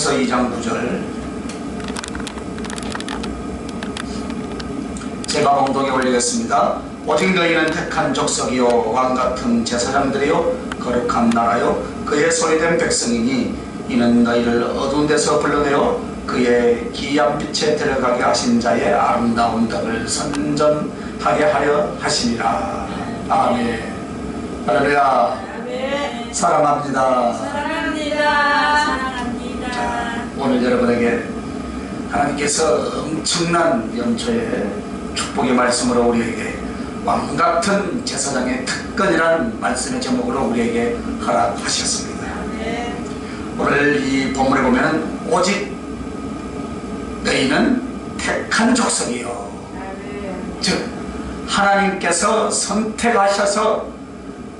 베드로전서 2장 9절 제가 봉독에 올리겠습니다. 오직 너희는 택한 족속이요 왕같은 제사장들이요 거룩한 나라요 그의 소유된 백성이니 이는 너희를 어두운 데서 불러내어 그의 기이한 빛에 들어가게 하신 자의 아름다운 덕을 선전하게 하려 하시니라. 아멘. 할렐루야. 아멘. 사랑합니다. 사랑합니다. 사랑합니다. 자, 오늘 여러분에게 하나님께서 엄청난 연초에 축복의 말씀으로 우리에게 왕같은 제사장의 특권이라는 말씀의 제목으로 우리에게 허락하셨습니다. 아멘. 오늘 이 본문에 보면 오직 너희는 택한 족속이요, 아멘. 즉 하나님께서 선택하셔서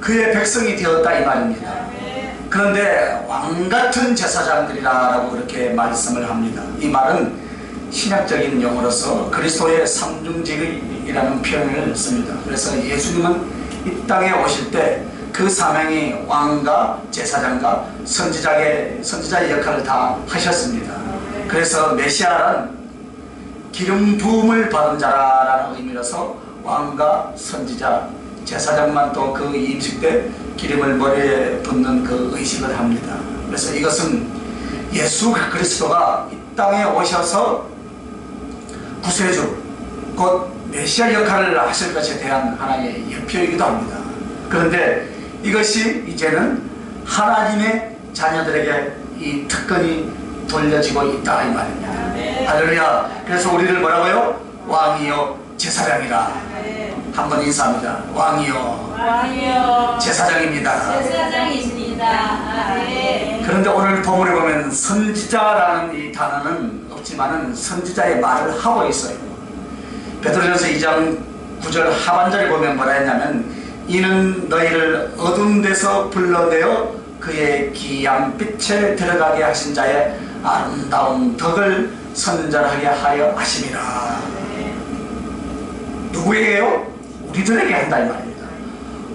그의 백성이 되었다 이 말입니다. 아멘. 그런데 왕같은 제사장들이라고 그렇게 말씀을 합니다. 이 말은 신약적인 용어로서 그리스도의 삼중직이라는 표현을 씁니다. 그래서 예수님은 이 땅에 오실 때 그 사명이 왕과 제사장과 선지자의 역할을 다 하셨습니다. 그래서 메시아란 기름 부음을 받은 자라는 의미로서 왕과 선지자, 제사장만 또 그 임식 때 기름을 머리에 붓는 그 의식을 합니다. 그래서 이것은 예수 그리스도가 이 땅에 오셔서 구세주, 곧 메시아 역할을 하실 것에 대한 하나의 예표이기도 합니다. 그런데 이것이 이제는 하나님의 자녀들에게 이 특권이 돌려지고 있다 이 말입니다. 할렐루야. 그래서 우리를 뭐라고요? 왕이요 제사장이라. 한번 인사합니다. 왕이요 왕이요 제사장입니다. 제사장이십니다. 아멘. 그런데 오늘 본문에 보면 선지자라는 이 단어는 없지만은 선지자의 말을 하고 있어요. 베드로전서 2장 9절 하반절에 보면 뭐라 했냐면 이는 너희를 어두운 데서 불러내어 그의 기이한 빛에 들어가게 하신 자의 아름다운 덕을 선전하게 하려 하심이라. 누구에게요? 우리들에게 한다 이 말입니다.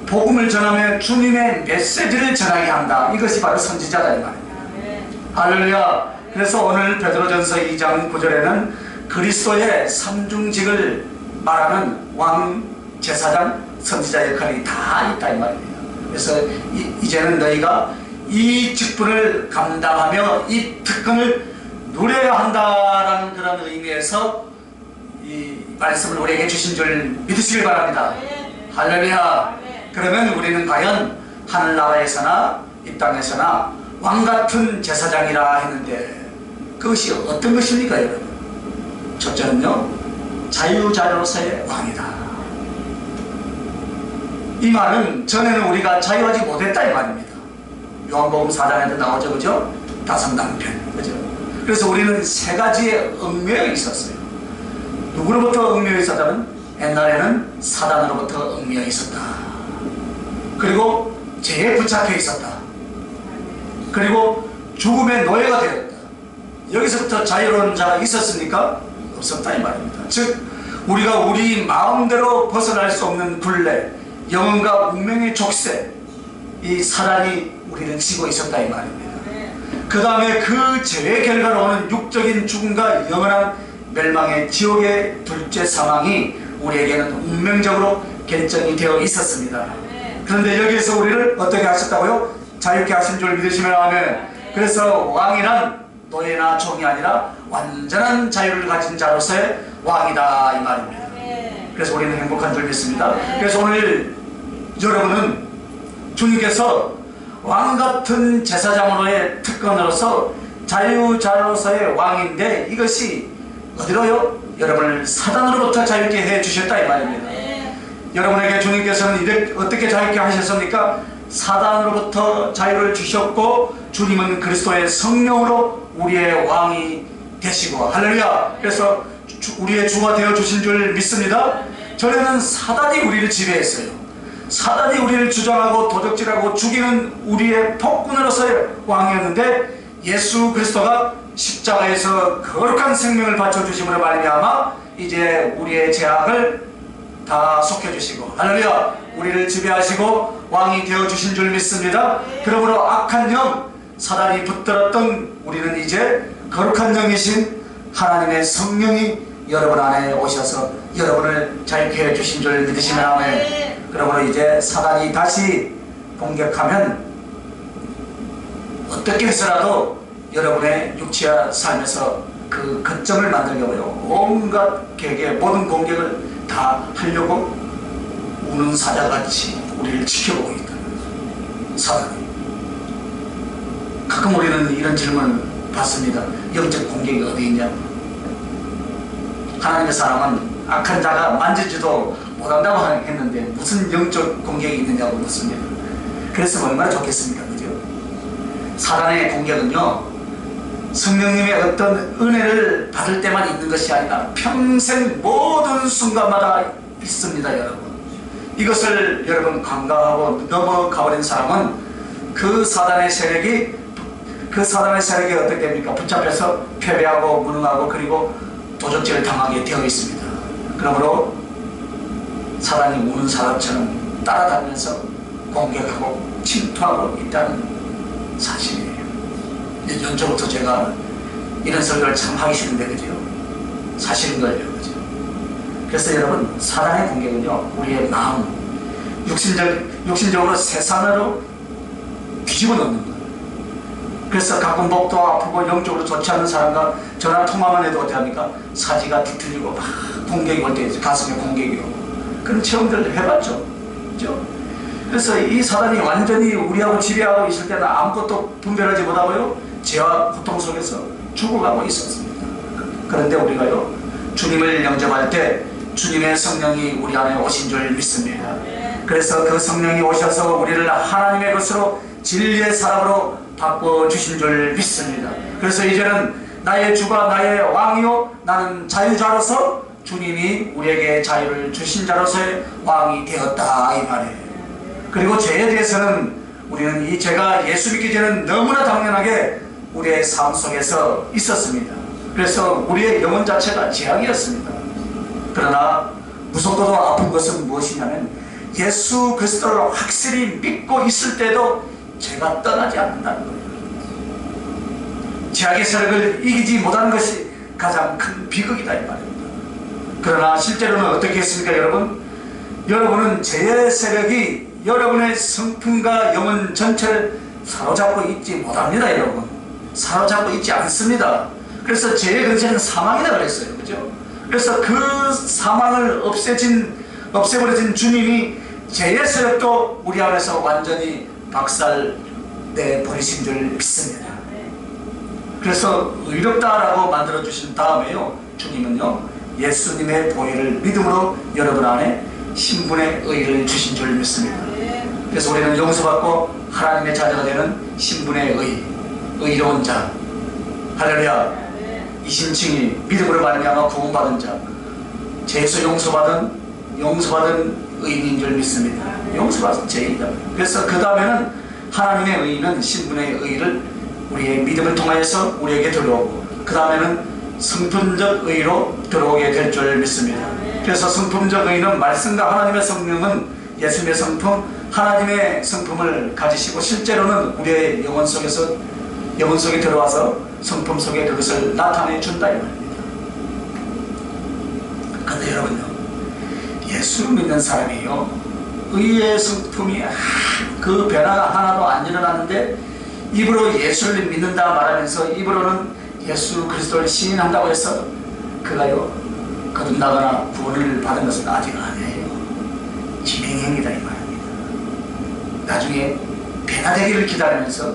복음을 전하며 주님의 메시지를 전하게 한다. 이것이 바로 선지자다 이 말입니다. 할렐루야. 그래서 오늘 베드로전서 2장 9절에는 그리스도의 삼중직을 말하는 왕, 제사장, 선지자 역할이 다 있다 이 말입니다. 그래서 이제는 너희가 이 직분을 감당하며 이 특권을 누려야 한다라는 그런 의미에서 이 말씀을 우리에게 주신 줄 믿으시길 바랍니다. 할렐루야. 그러면 우리는 과연 하늘나라에서나 이 땅에서나 왕같은 제사장이라 했는데 그것이 어떤 것입니까 여러분? 첫째는요, 자유자로서의 왕이다. 이 말은 전에는 우리가 자유하지 못했다 이 말입니다. 요한복음 4장에도 나오죠, 그죠? 다성당편, 그죠? 그래서 우리는 세 가지의 얽매여 있었어요. 누구로부터 얽매여 있었다면 옛날에는 사단으로부터 얽매여 있었다. 그리고 죄에 붙잡혀 있었다. 그리고 죽음의 노예가 되었다. 여기서부터 자유로운 자가 있었습니까? 없었다 이 말입니다. 즉 우리가 우리 마음대로 벗어날 수 없는 굴레, 영혼과 운명의 족쇄, 이 사단이 우리를 지고 있었다 이 말입니다. 그 다음에 그 죄의 결과로 오는 육적인 죽음과 영원한 멸망의 지옥의 둘째 사망이 우리에게는 운명적으로 결정이 되어 있었습니다. 그런데 여기에서 우리를 어떻게 하셨다고요? 자유케 하신 줄 믿으시면 아멘. 그래서 왕이란 노예나 종이 아니라 완전한 자유를 가진 자로서의 왕이다 이 말입니다. 그래서 우리는 행복한 줄 믿습니다. 그래서 오늘 여러분은 주님께서 왕같은 제사장으로의 특권으로서 자유자로서의 왕인데 이것이 어디로요? 여러분을 사단으로부터 자유케 해 주셨다 이 말입니다. 여러분에게 주님께서는 어떻게 자유케 하셨습니까? 사단으로부터 자유를 주셨고 주님은 그리스도의 성령으로 우리의 왕이 되시고, 할렐루야. 그래서 우리의 주가 되어 주신 줄 믿습니다. 전에는 사단이 우리를 지배했어요. 사단이 우리를 주장하고 도적질하고 죽이는 우리의 폭군으로서의 왕이었는데 예수 그리스도가 십자가에서 거룩한 생명을 바쳐주심으로 말미암아 이제 우리의 죄악을 다 속혀주시고, 할렐루야, 우리를 지배하시고 왕이 되어주신 줄 믿습니다. 그러므로 악한 영, 사단이 붙들었던 우리는 이제 거룩한 영이신 하나님의 성령이 여러분 안에 오셔서 여러분을 자유케 해주신 줄 믿으시면 아멘. 그러므로 이제 사단이 다시 공격하면 어떻게 해서라도 여러분의 육체와 삶에서 그 거점을 만들려고요. 온갖 계획의 모든 공격을 다 하려고 우는 사자같이 우리를 지켜보고 있다. 사단이. 가끔 우리는 이런 질문을 받습니다. 영적 공격이 어디 있냐고. 하나님의 사람은 악한 자가 만지지도 못한다고 했는데 무슨 영적 공격이 있느냐고 묻습니다. 그래서 얼마나 좋겠습니까? 그죠? 사단의 공격은요, 성령님의 어떤 은혜를 받을 때만 있는 것이 아니라 평생 모든 순간마다 있습니다, 여러분. 이것을 여러분 간과하고 넘어가버린 사람은 그 사단의 세력이 어떻게 됩니까? 붙잡혀서 패배하고 무능하고 그리고 도적질을 당하게 되어 있습니다. 그러므로 사단이 우는 사람처럼 따라다니면서 공격하고 침투하고 있다는 사실이에요. 이제 연초부터 제가 이런 설교를 참 하기 싫은데, 그죠? 사실인걸요, 그죠? 그래서 여러분, 사단의 공격은요, 우리의 마음, 육신적으로 세상으로 뒤집어 놓는 거예요. 그래서 가끔 목도 아프고 영적으로 좋지 않은 사람과 전화 통화만 해도 어떻게 합니까? 사지가 뒤틀리고 막 공격이 올 때 가슴에 공격이 오고 그런 체험들을 해봤죠. 그죠? 그래서 이 사단이 완전히 우리하고 지배하고 있을 때는 아무것도 분별하지 못하고요, 죄와 고통 속에서 죽어가고 있었습니다. 그런데 우리가요, 주님을 영접할 때 주님의 성령이 우리 안에 오신 줄 믿습니다. 그래서 그 성령이 오셔서 우리를 하나님의 것으로 진리의 사람으로 바꿔주신 줄 믿습니다. 그래서 이제는 나의 주가 나의 왕이요, 나는 자유자로서 주님이 우리에게 자유를 주신 자로서의 왕이 되었다, 이 말이에요. 그리고 죄에 대해서는 우리는 이 죄가 예수 믿기 전에는 너무나 당연하게 우리의 삶 속에서 있었습니다. 그래서 우리의 영혼 자체가 재앙이었습니다. 그러나 무섭고도 아픈 것은 무엇이냐면 예수 그리스도를 확실히 믿고 있을 때도 죄가 떠나지 않는다는 거예요. 죄악의 세력을 이기지 못하는 것이 가장 큰 비극이다, 이 말입니다. 그러나 실제로는 어떻게 했습니까, 여러분? 여러분은 죄의 세력이 여러분의 성품과 영혼 전체를 사로잡고 있지 못합니다, 여러분. 사로잡고 있지 않습니다. 그래서 죄의 근세는 사망이다 그랬어요. 그죠? 그래서 그 사망을 없애버려진 주님이 죄의 세력도 우리 안에서 완전히 박살내 버리신 줄 믿습니다. 그래서 의롭다라고 만들어주신 다음에요, 주님은요, 예수님의 보혈을 믿음으로 여러분 안에 신분의 의를 주신 줄 믿습니다. 그래서 우리는 용서받고 하나님의 자녀가 되는 신분의 의로운 자, 할렐루야. 이 신칭이 믿음으로 말미암아 구원받은 자, 죄에서 용서받은 의인인 줄 믿습니다. 용서받은 죄인이다. 그래서 그 다음에는 하나님의 의는 신분의 의를 우리의 믿음을 통하여서 우리에게 들어오고, 그 다음에는 성품적 의로 들어오게 될 줄 믿습니다. 그래서 성품적 의는 말씀과 하나님의 성령은 예수님의 성품, 하나님의 성품을 가지시고 실제로는 우리의 영혼 속에 들어와서 성품 속에 그것을 나타내 준다, 이 말입니다. 그런데 여러분요, 예수 믿는 사람이요, 의의 성품이 그 변화가 하나도 안 일어나는데 입으로 예수를 믿는다 말하면서 입으로는 예수 그리스도를 시인한다고 해서 그가요 거듭나거나 구원을 받은 것은 아직 아니에요. 진행형이다, 이 말입니다. 나중에 변화되기를 기다리면서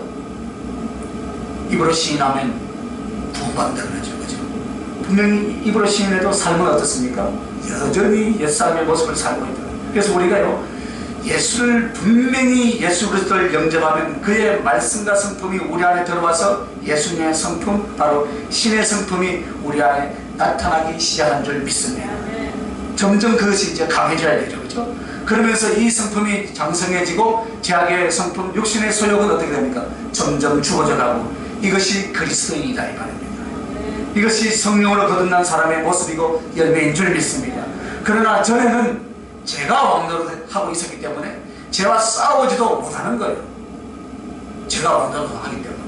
입으로 시인하면 구원받는다 그러죠. 그죠? 분명히 입으로 시인해도 삶은 어떻습니까? 여전히 옛사람의 모습을 살고 있다. 그래서 우리가요, 예수를 분명히 예수 그리스도를 영접하면 그의 말씀과 성품이 우리 안에 들어와서 예수님의 성품, 바로 신의 성품이 우리 안에 나타나기 시작한 줄 믿습니다. 점점 그것이 이제 강해져야 되죠. 그렇죠? 그러면서 이 성품이 장성해지고 죄악의 성품, 육신의 소욕은 어떻게 됩니까? 점점 죽어져 가고, 이것이 그리스도인이다, 이 말입니다. 이것이 성령으로 거듭난 사람의 모습이고 열매인 줄 믿습니다. 그러나 전에는 제가 왕노릇하고 있었기 때문에 죄와 싸우지도 못하는 거예요. 제가 왕노릇하기 때문에.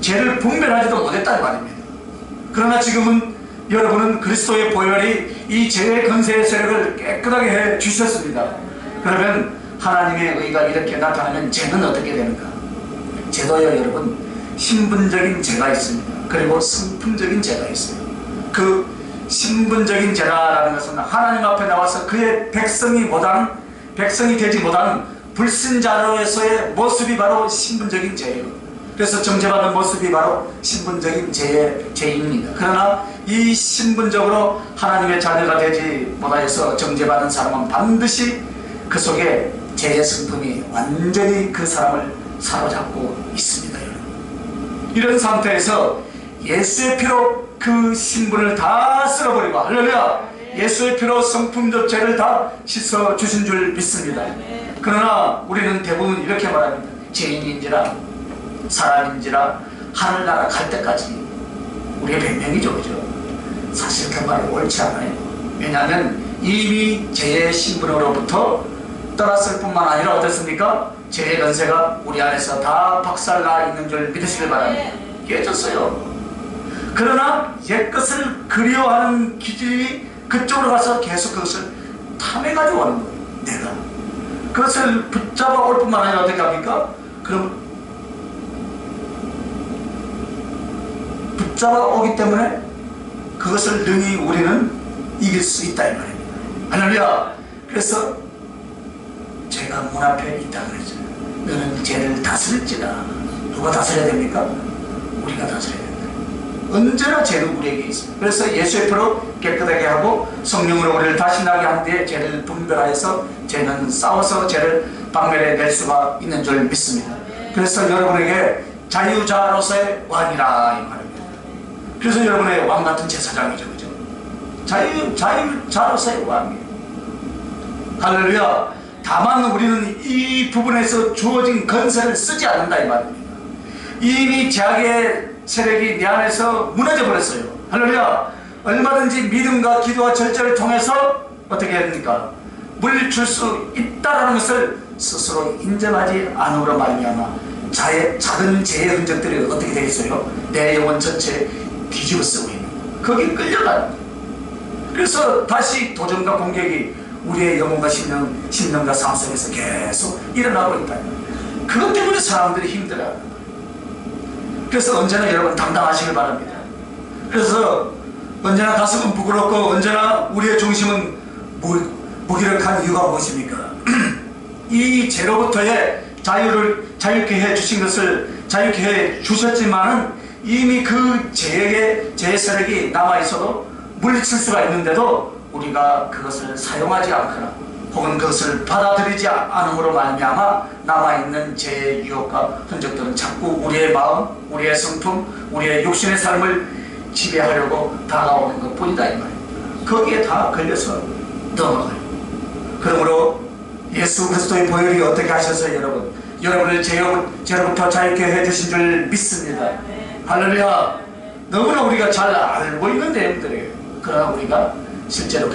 죄를 분별하지도 못했단 말입니다. 그러나 지금은 여러분은 그리스도의 보혈이 이 죄의 권세의 세력을 깨끗하게 해 주셨습니다. 그러면 하나님의 의가 이렇게 나타나면 죄는 어떻게 되는가? 죄도요 여러분, 신분적인 죄가 있습니다. 그리고 성품적인 죄가 있어요. 그 신분적인 죄라는 것은 하나님 앞에 나와서 그의 백성이 되지 못하는 불신자로서의 모습이 바로 신분적인 죄예요. 그래서 정죄받은 모습이 바로 신분적인 죄입니다. 그러나 이 신분적으로 하나님의 자녀가 되지 못하여서 정죄받은 사람은 반드시 그 속에 죄의 성품이 완전히 그 사람을 사로잡고 있습니다. 이런 상태에서 예수의 피로 그 신분을 다 쓸어버리고, 할렐루야, 예수의 피로 성품적 죄를 다 씻어주신 줄 믿습니다. 그러나 우리는 대부분 이렇게 말합니다. 죄인인지라 사람인지라 하늘나라 갈 때까지 우리의 변명이죠, 그죠? 사실 그 말이 옳지 않아요. 왜냐하면 이미 죄의 신분으로부터 떠났을 뿐만 아니라 어떻습니까? 죄의 권세가 우리 안에서 다 박살나 있는 줄 믿으시길 바랍니다. 깨졌어요. 그러나 옛것을 그리워하는 기질이 그쪽으로 가서 계속 그것을 탐해가지고 하는 거예요. 내가 그것을 붙잡아 올 뿐만 아니라 어떻게 합니까? 그럼 붙잡아 오기 때문에 그것을 능히 우리는 이길 수 있다 이 말입니다. 할렐루야. 그래서 죄가 문 앞에 있다 그랬죠. 너는 죄를 다스릴지라. 누가 다스려야 됩니까? 우리가 다스려야 됩니다. 언제나 죄는 우리에게 있습니다. 그래서 예수의 피로 깨끗하게 하고 성령으로 우리를 다시 나게 한 뒤에 죄를 분별하여서 죄는 싸워서 죄를 박멸해낼 수가 있는 줄 믿습니다. 그래서 여러분에게 자유자로서의 왕이라 이 말입니다. 그래서 여러분의 왕같은 제사장이죠, 그죠? 자유자로서의 왕이에요. 할렐루야. 다만 우리는 이 부분에서 주어진 권세를 쓰지 않는다 이 말입니다. 이미 죄악의 세력이 내 안에서 무너져 버렸어요. 할렐루야. 얼마든지 믿음과 기도와 절제를 통해서 어떻게 합니까? 물리칠 수 있다는 것을 스스로 인정하지 않으므로 말미암아 작은 죄의 흔적들이 어떻게 되겠어요? 내 영혼 전체에 뒤집어 쓰고 있는, 거기 끌려가는. 그래서 다시 도전과 공격이 우리의 영혼과 심령과 삶 속에서 계속 일어나고 있다. 그것 때문에 사람들이 힘들어요. 그래서 언제나 여러분 당당하시길 바랍니다. 그래서 언제나 가슴은 부끄럽고 언제나 우리의 중심은 무기력한 이유가 무엇입니까? 이 죄로부터의 자유케 해 주신 것을 자유케 해 주셨지만은 이미 그 죄의 세력이 남아있어도 물리칠 수가 있는데도 우리가 그것을 사용하지 않거나 혹은 그것을 받아들이지 않음으로 말미암아 남아있는 죄의 유혹과 흔적들은 자꾸 우리의 마음, 우리의 성품, 우리의 육신의 삶을 지배하려고 다가오는 것 뿐이다 이 말입니다. 거기에 다 걸려서 넘어가요. 그러므로 예수 그리스도의 보혈이 어떻게 하셔서 여러분을 죄로부터 자유케 해주신 줄 믿습니다. 할렐루야. 너무나 우리가 잘 알고 있는 내용들이에요. 그러나 우리가 실제로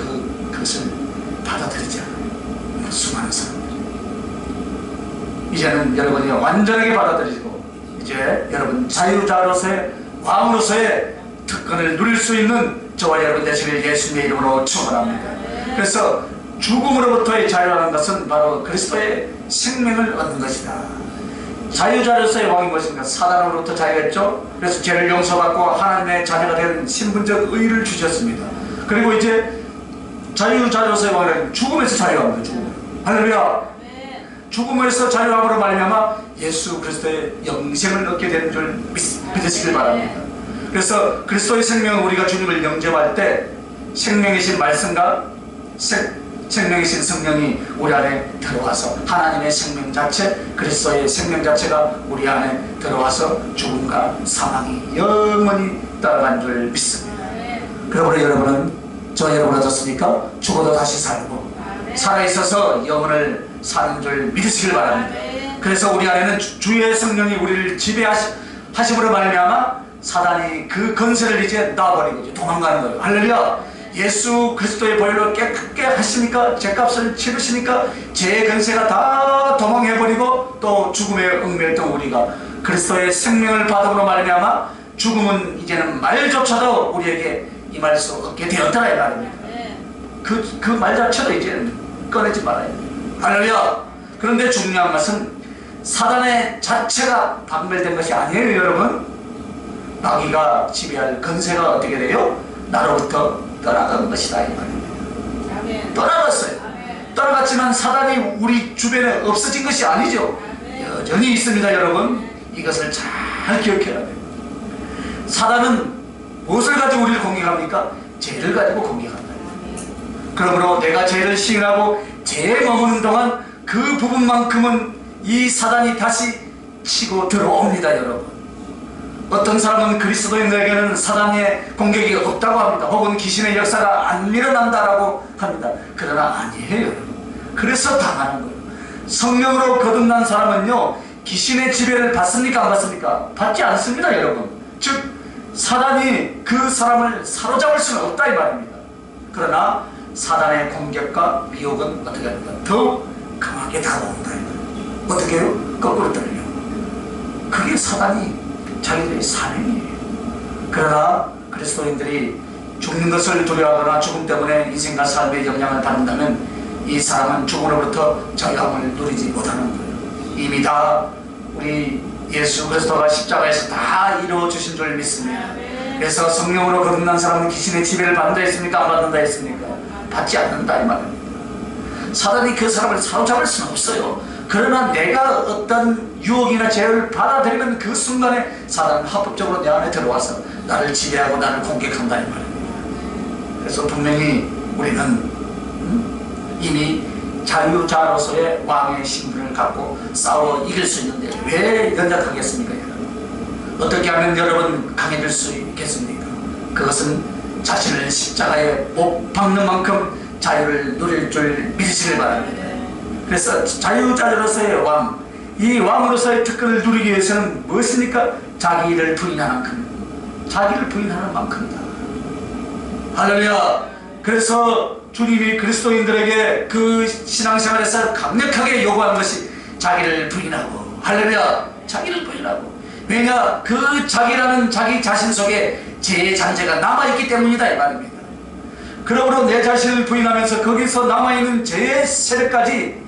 그것을 받아들이지 않아요. 수많은 사람들이. 이제는 여러분이 완전하게 받아들이고 이제 여러분 자유자로서의 왕으로서의 특권을 누릴 수 있는 저와 여러분 되시길 예수님의 이름으로 축원합니다. 그래서 죽음으로부터의 자유라는 것은 바로 그리스도의 생명을 얻는 것이다. 자유자로서의 왕인 것입니다. 사단으로부터 자유했죠. 그래서 죄를 용서받고 하나님의 자녀가 된 신분적 의를 주셨습니다. 그리고 이제 자유자로서의 왕은 죽음에서 자유합니다. 죽음. 할렐루야. 죽음에서 자유함으로 말미암아 예수 그리스도의 영생을 얻게 되는 줄 믿으시길 바랍니다. 그래서 그리스도의 생명은 우리가 주님을 영접할 때 생명이신 말씀과 생명이신 성령이 우리 안에 들어와서 하나님의 생명 자체, 그리스도의 생명 자체가 우리 안에 들어와서 죽음과 사망이 영원히 따라간 줄 믿습니다. 그러므로 여러분은 저 여러분 어떻습니까? 죽어도 다시 살고 살아있어서 영혼을 사는 줄 믿으시길 바랍니다. 그래서 우리 안에는 주의 성령이 우리를 지배하심으로 말미암아 사단이 그 권세를 이제 놔버리고 도망가는 거예요. 할렐루야. 예수 그리스도의 보혈로 깨끗게 하시니까, 죄값을 치르시니까 죄의 권세가 다 도망해버리고 또 죽음의 얽매였던 우리가 그리스도의 생명을 받음으로 말미암아 죽음은 이제는 말조차도 우리에게 임할 수 없게 되었더라 이 말입니다. 그 말 자체도 이제 꺼내지 말아야 돼요. 할렐루야. 그런데 중요한 것은 사단의 자체가 박멸된 것이 아니에요 여러분. 마귀가 지배할 건세가 어떻게 돼요? 나로부터 떠나간 것이다 이 말입니다. 떠나갔어요. 떠나갔지만 사단이 우리 주변에 없어진 것이 아니죠. 여전히 있습니다 여러분. 이것을 잘 기억해야 돼요. 사단은 무엇을 가지고 우리를 공격합니까? 죄를 가지고 공격한다. 그러므로 내가 죄를 시인하고 죄에 머무는 동안 그 부분만큼은 이 사단이 다시 치고 들어옵니다 여러분. 어떤 사람은 그리스도인들에게는 사단의 공격이 없다고 합니다. 혹은 귀신의 역사가 안 일어난다라고 합니다. 그러나 아니에요 여러분. 그래서 당하는 거예요. 성령으로 거듭난 사람은요 귀신의 지배를 받습니까 안 받습니까? 받지 않습니다 여러분. 즉 사단이 그 사람을 사로잡을 수는 없다 이 말입니다. 그러나 사단의 공격과 미혹은 어떻게 합니까? 더욱 강하게 다가온다 이 말입니다. 어떻게 해요? 거꾸로 떨려. 그게 사단이 자기들의 사명이에요. 그러나 그리스도인들이 죽는 것을 두려워하거나 죽음 때문에 인생과 삶의 영향을 받는다면 이 사람은 죽음으로부터 자유함을 누리지 못하는 거예요. 이미 다 우리 예수 그리스도가 십자가에서 다 이루어 주신 줄 믿습니다. 그래서 성령으로 거듭난 사람은 귀신의 지배를 받는다 했습니까? 안 받는다 했습니까? 받지 않는다 이 말입니다. 사단이 그 사람을 사로잡을 수는 없어요. 그러나 내가 어떤 유혹이나 죄를 받아들이면 그 순간에 사단은 합법적으로 내 안에 들어와서 나를 지배하고 나를 공격한다 이 말입니다. 그래서 분명히 우리는 이미 자유자로서의 왕의 신분을 갖고 싸워 이길 수 있는데 왜 연약하겠습니까? 어떻게 하면 여러분 강해질 수 있겠습니까? 그것은 자신을 십자가에 못 박는 만큼 자유를 누릴 줄 믿으시길 바랍니다. 그래서 자유자로서의 왕, 이 왕으로서의 특권을 누리기 위해서는 무엇입니까? 자기를 부인하는 만큼, 자기를 부인하는 만큼이다. 할렐루야. 그래서 주님이 그리스도인들에게 그 신앙생활에서 강력하게 요구한 것이 자기를 부인하고, 할렐루야, 자기를 부인하고. 왜냐? 그 자기라는 자기 자신 속에 죄의 잔재가 남아있기 때문이다 이 말입니다. 그러므로 내 자신을 부인하면서 거기서 남아있는 죄의 세력까지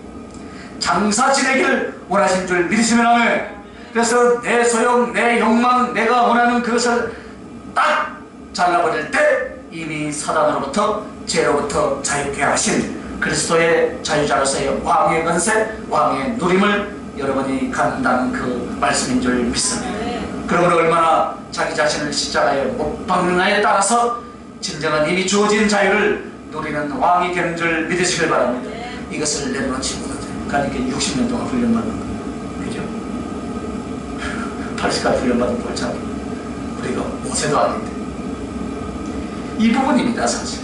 장사 지내기를 원하신 줄 믿으시면 하면, 그래서 내 소용, 내 욕망, 내가 원하는 그것을 딱 잘라버릴 때 이미 사단으로부터 죄로부터 자유케 하신 그리스도의 자유자로서의 왕의 권세, 왕의 누림을 여러분이 갖는다는 그 말씀인 줄 믿습니다. 그러므로 얼마나 자기 자신을 십자가에 못 박느냐에 따라서 진정한 이미 주어진 자유를 누리는 왕이 되는 줄 믿으시길 바랍니다. 이것을 내려놓지 못하죠. 그러니까 60년 동안 훈련받는 거예요. 그죠? 80까지 훈련받은 볼참 우리가 5세도 아닌데 이 부분입니다. 사실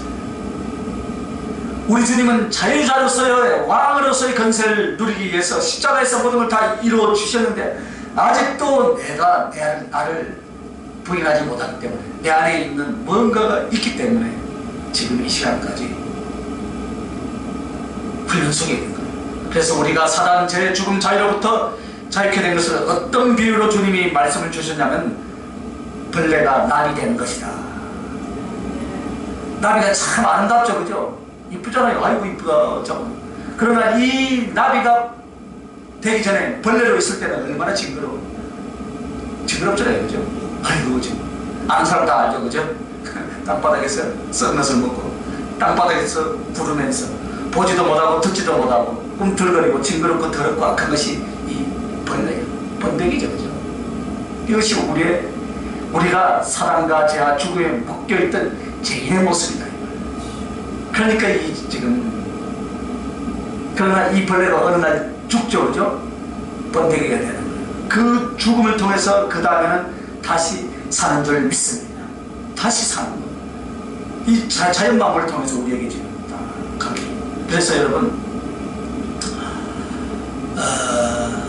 우리 주님은 자유자로서의 왕으로서의 건세를 누리기 위해서 십자가에서 모든 걸 다 이루어 주셨는데 아직도 내가 나를 부인하지 못하기 때문에 내 안에 있는 뭔가가 있기 때문에 지금 이 시간까지 훈련 속에 있는 거예요. 그래서 우리가 사단, 죄, 죽음, 자유로부터 자유케 된 것을 어떤 비유로 주님이 말씀을 주셨냐면 벌레가 나비 되는 것이다. 나비가 참 아름답죠, 그죠? 이쁘잖아요. 아이고 이쁘다. 그러나 이 나비가 되기 전에 벌레로 있을 때는 얼마나 징그럽잖아요, 그죠? 아이고 지금 아는 사람 다 알죠, 그죠? 땅바닥에서 썩은 것을 먹고 땅바닥에서 구르면서 보지도 못하고 듣지도 못하고 꿈틀거리고 징그럽고 더럽고 악한 것이 이 벌레예요. 번데기죠, 그죠? 이것이 우리가 사랑과 죄와 죽음에 묶여있던 죄인의 모습이다. 그러니까 그러나 이 벌레가 어느 날 죽죠, 그죠? 번데기가 되는 거예요. 그 죽음을 통해서 그 다음에는 다시 사는 줄 믿습니다. 다시 사는 거예요. 이 자연만물을 통해서 우리에게 지금 다 가게. 그래서 여러분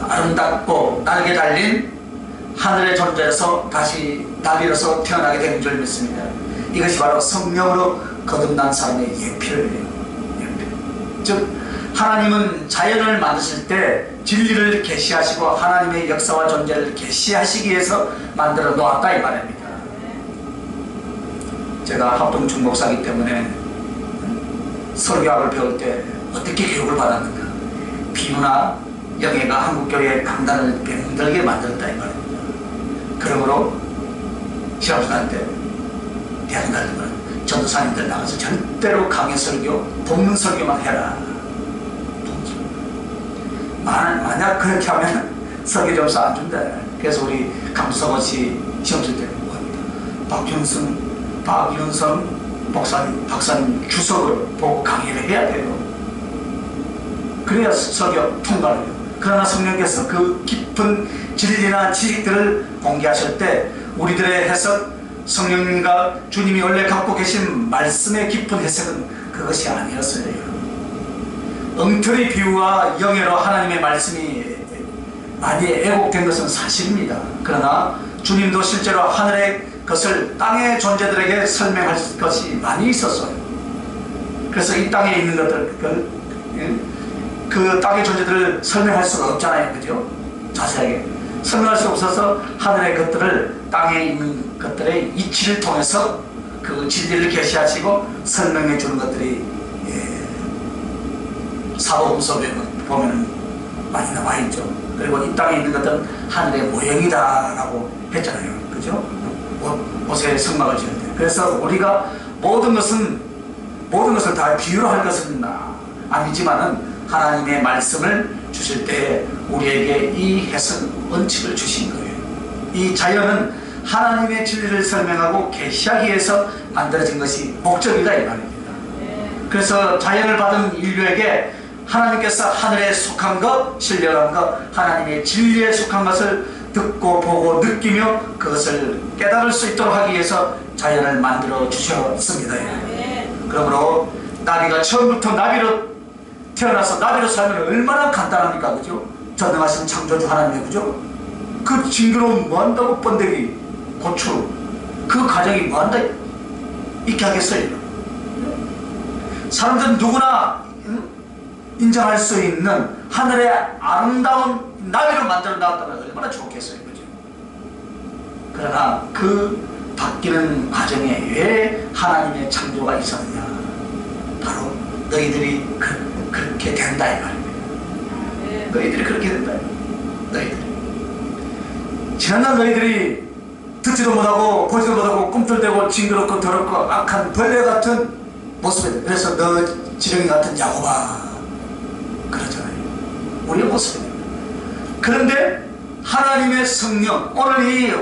아름답고 날개 달린 하늘의 존재에서 다시 나비로서 태어나게 되는 줄 믿습니다. 이것이 바로 성령으로 거듭난 사람의 예표예요. 예표. 즉 하나님은 자연을 만드실 때 진리를 계시하시고 하나님의 역사와 존재를 계시하시기 위해서 만들어 놓았다 이 말입니다. 제가 합동중 목사이기 때문에 설교학을 배울 때 어떻게 교육을 받았는가. 비누나 영예가 한국교회의 강단을 병들게 만들었다 이 말입니다. 그러므로 시험수단 때 대학 다니면 전도사님들 나가서 절대로 강의 설교, 본문 설교만 해라. 만약 그렇게 하면 설교 점수 안 준다. 그래서 우리 강수서거시 시험칠 때 박윤성 박사님 주석을 보고 강의를 해야 돼요. 그래야 설교 통과를 해요. 그러나 성령께서 그 깊은 진리나 지식들을 공개하실 때 우리들의 해석, 성령님과 주님이 원래 갖고 계신 말씀의 깊은 해석은 그것이 아니었어요. 엉터리 비유와 영예로 하나님의 말씀이 많이 애곡된 것은 사실입니다. 그러나 주님도 실제로 하늘의 것을 땅의 존재들에게 설명할 것이 많이 있었어요. 그래서 이 땅에 있는 것들, 그 땅의 존재들을 설명할 수가 없잖아요. 그죠? 자세하게 설명할 수 없어서 하늘의 것들을 땅에 있는 것들의 이치를 통해서 그 진리를 계시하시고 설명해 주는 것들이 사도후서에 보면 많이 나와 있죠. 그리고 이 땅에 있는 것들은 하늘의 모형이다라고 했잖아요. 그죠? 옷에 성막을 지을 때. 그래서 우리가 모든 것을 다 비유로 할 것은 아니지만은 하나님의 말씀을 주실 때 우리에게 이 해석 원칙을 주신 거예요. 이 자연은 하나님의 진리를 설명하고 계시하기 위해서 만들어진 것이 목적이다 이 말입니다. 그래서 자연을 받은 인류에게 하나님께서 하늘에 속한 것, 신령한 것, 하나님의 진리에 속한 것을 듣고 보고 느끼며 그것을 깨달을 수 있도록 하기 위해서 자연을 만들어 주셨습니다. 그러므로 나비가 처음부터 나비로 태어나서 나비로 살면 얼마나 간단합니까? 그죠? 전능하신 창조주 하나님의 그죠? 그 징그러운 뭐한다고 번데기, 고추 그 가정이 뭐한다 있게 하겠어요? 사람들은 누구나 인정할 수 있는 하늘의 아름다운 나비로 만들어 놨다면 얼마나 좋겠어요. 그죠? 그러나 그 바뀌는 과정에 왜 하나님의 창조가 있었느냐? 바로 너희들이 그렇게 된다 이 말입니다. 너희들이 그렇게 된다. 너희들이 지난날 너희들이 듣지도 못하고 보지도 못하고 꿈틀대고 징그럽고 더럽고 악한 벌레 같은 모습에 그래서 너 지렁이 같은 야곱아 그러잖아요. 우리의 모습입니다. 그런데 하나님의 성령 오늘 이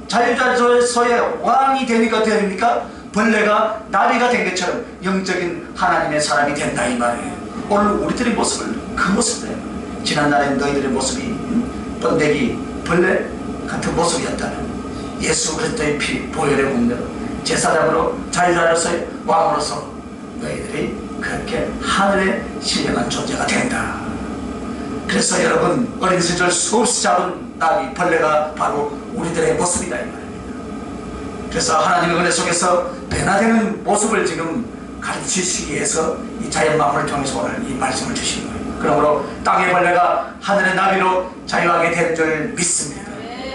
자유자재소의 왕이 되니까 됩니까? 벌레가 나비가 된 것처럼 영적인 하나님의 사람이 된다 이 말이에요. 오늘 우리들의 모습을 그 모습이에요. 지난날에 너희들의 모습이 번데기 벌레 같은 모습이었다면 예수 그리스도의 피 보혈의 공로로 제사장으로 자유자재소의 왕으로서 너희들이 그렇게 하늘의 신령한 존재가 된다. 그래서 여러분 어린 시절 수없이 잡은 나비 벌레가 바로 우리들의 모습이다 이 말입니다. 그래서 하나님의 은혜 속에서 변화되는 모습을 지금 가르치시기 위해서 이 자연 만물을 통해서 오늘 이 말씀을 주신 거예요. 그러므로 땅의 벌레가 하늘의 나비로 자유하게 된 줄 믿습니다.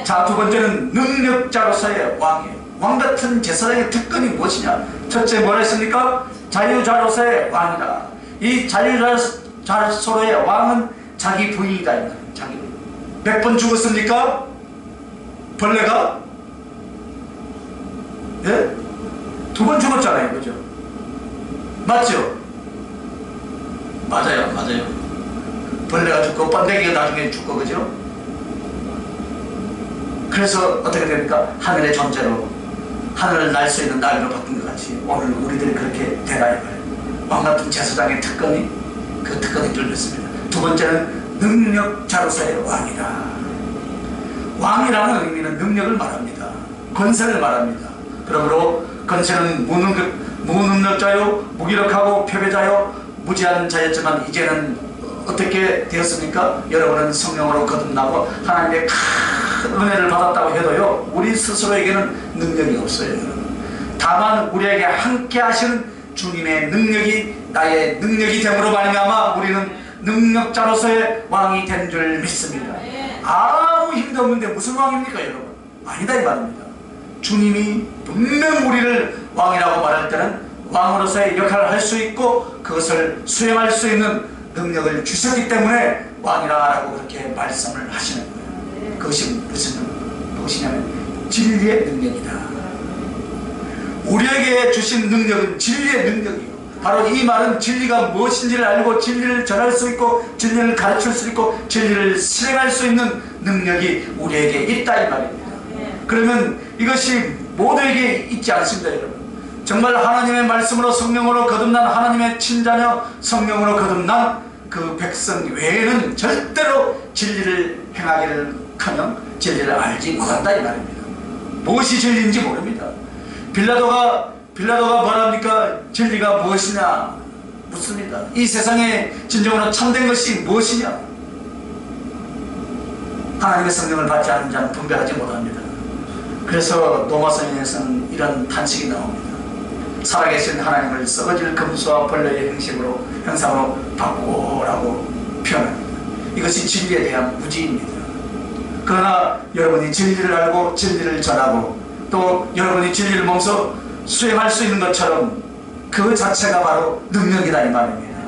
자, 두 번째는 능력자로서의 왕이에요. 왕같은 제사장의 특권이 무엇이냐? 첫째 뭐라 했습니까? 자유자로서의 왕이다. 이 자유자로서의 왕은 자기 부인이다. 자기 부인. 몇 번 죽었습니까? 벌레가? 예? 2번 죽었잖아요. 그죠? 맞죠? 맞아요. 벌레가 죽고 번데기가 나중에 죽고 그죠? 그래서 어떻게 됩니까? 하늘의 존재로 하늘을 날 수 있는 나비로 바뀐 것 같이 오늘 우리들이 그렇게 되라 이거예요. 왕같은 제사장의 특권이 그 특권이 뚫렸습니다. 두 번째는 능력자로서의 왕이다. 왕이라는 의미는 능력을 말합니다. 권세를 말합니다. 그러므로 권세는 무능력자요 무기력하고 패배자요 무지한 자였지만 이제는 어떻게 되었습니까? 여러분은 성령으로 거듭나고 하나님의 큰 은혜를 받았다고 해도요 우리 스스로에게는 능력이 없어요. 다만 우리에게 함께 하시는 주님의 능력이 나의 능력이 됨으로 말미암아 우리는 능력자로서의 왕이 된 줄 믿습니다. 아무 힘도 없는데 무슨 왕입니까 여러분? 아니다 이 말입니다. 주님이 분명 우리를 왕이라고 말할 때는 왕으로서의 역할을 할 수 있고 그것을 수행할 수 있는 능력을 주셨기 때문에 왕이라고 그렇게 말씀을 하시는 거예요. 그것이 무엇이냐면 진리의 능력이다. 우리에게 주신 능력은 진리의 능력이에요. 바로 이 말은 진리가 무엇인지를 알고 진리를 전할 수 있고 진리를 가르칠 수 있고 진리를 실행할 수 있는 능력이 우리에게 있다 이 말입니다. 그러면 이것이 모두에게 있지 않습니다 여러분. 정말 하나님의 말씀으로 성령으로 거듭난 하나님의 친자녀 성령으로 거듭난 그 백성 외에는 절대로 진리를 행하기를커녕 진리를 알지 못한다 이 말입니다. 무엇이 진리인지 모릅니다. 빌라도가 뭐랍니까? 진리가 무엇이냐 묻습니다. 이 세상에 진정으로 참된 것이 무엇이냐? 하나님의 성령을 받지 않은 자는 분별하지 못합니다. 그래서 로마서에서는 이런 탄식이 나옵니다. 살아계신 하나님을 썩어질 금수와 벌레의 형상으로 바꾸라고 표현합니다. 이것이 진리에 대한 무지입니다. 그러나 여러분이 진리를 알고 진리를 전하고 또 여러분이 진리를 몸소 수행할 수 있는 것처럼 그 자체가 바로 능력이다 이 말입니다.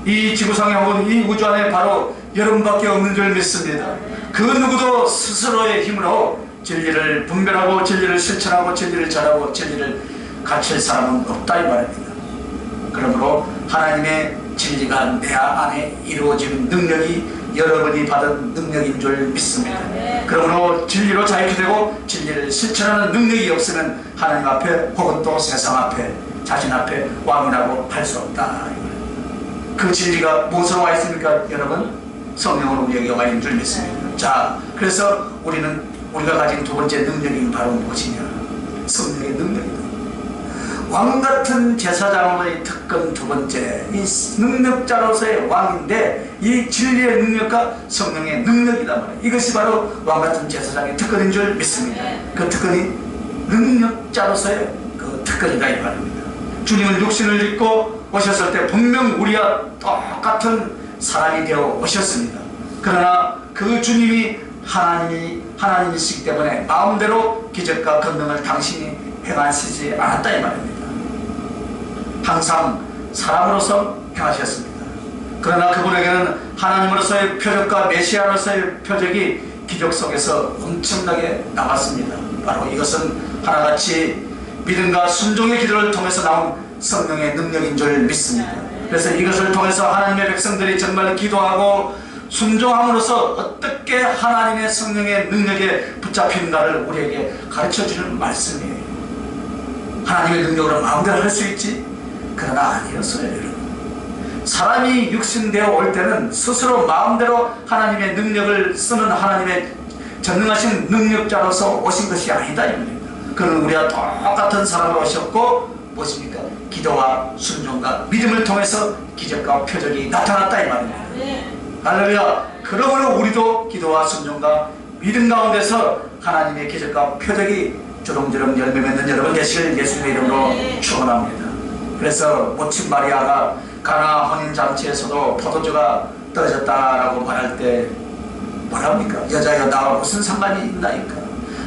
이 지구상에 혹은 이 우주 안에 바로 여러분밖에 없는 줄 믿습니다. 그 누구도 스스로의 힘으로 진리를 분별하고 진리를 실천하고 진리를 전하고 진리를 가르칠 사람은 없다 이 말입니다. 그러므로 하나님의 진리가 내 안에 이루어진 능력이 여러분이 받은 능력인 줄 믿습니다. 그러므로 진리로 자유케 되고 진리를 실천하는 능력이 없으면 하나님 앞에 혹은 또 세상 앞에 자신 앞에 왕이라고 할 수 없다. 그 진리가 무엇으로 와 있습니까 여러분? 성령으로 우리에게 와 있는 줄 믿습니다. 자, 그래서 우리가 가진 두 번째 능력이 바로 무엇이냐? 성령의 능력이다. 왕같은 제사장의 특권 두 번째, 이 능력자로서의 왕인데 이 진리의 능력과 성령의 능력이다 말이에요. 이것이 바로 왕같은 제사장의 특권인 줄 믿습니다. 그 특권이 능력자로서의 그 특권이다 이 말입니다. 주님은 육신을 입고 오셨을 때 분명 우리와 똑같은 사람이 되어 오셨습니다. 그러나 그 주님이 하나님이시기 때문에 마음대로 기적과 권능을 당신이 행하시지 않았다 이 말입니다. 항상 사람으로서 행하셨습니다. 그러나 그분에게는 하나님으로서의 표적과 메시아로서의 표적이 기적 속에서 엄청나게 나왔습니다. 바로 이것은 하나같이 믿음과 순종의 기도를 통해서 나온 성령의 능력인 줄 믿습니다. 그래서 이것을 통해서 하나님의 백성들이 정말 기도하고 순종함으로써 어떻게 하나님의 성령의 능력에 붙잡힌가를 우리에게 가르쳐주는 말씀이에요. 하나님의 능력으로 마음대로 할 수 있지? 그러나 아니었어요 여러분. 사람이 육신되어 올 때는 스스로 마음대로 하나님의 능력을 쓰는 하나님의 전능하신 능력자로서 오신 것이 아니다 이 말입니다. 그는 우리와 똑같은 사람으로 오셨고 무엇입니까? 기도와 순종과 믿음을 통해서 기적과 표적이 나타났다 이 말입니다. 할렐루야. 그러므로 우리도 기도와 순종과 믿음 가운데서 하나님의 기적과 표적이 주렁주렁 열매 맺는 여러분 되시길 예수님의 이름으로 축원합니다. 그래서 모친 마리아가 가나 혼인잔치에서도 포도주가 떨어졌다라고 말할 때 뭐랍니까? 여자여 나와 무슨 상관이 있나이까?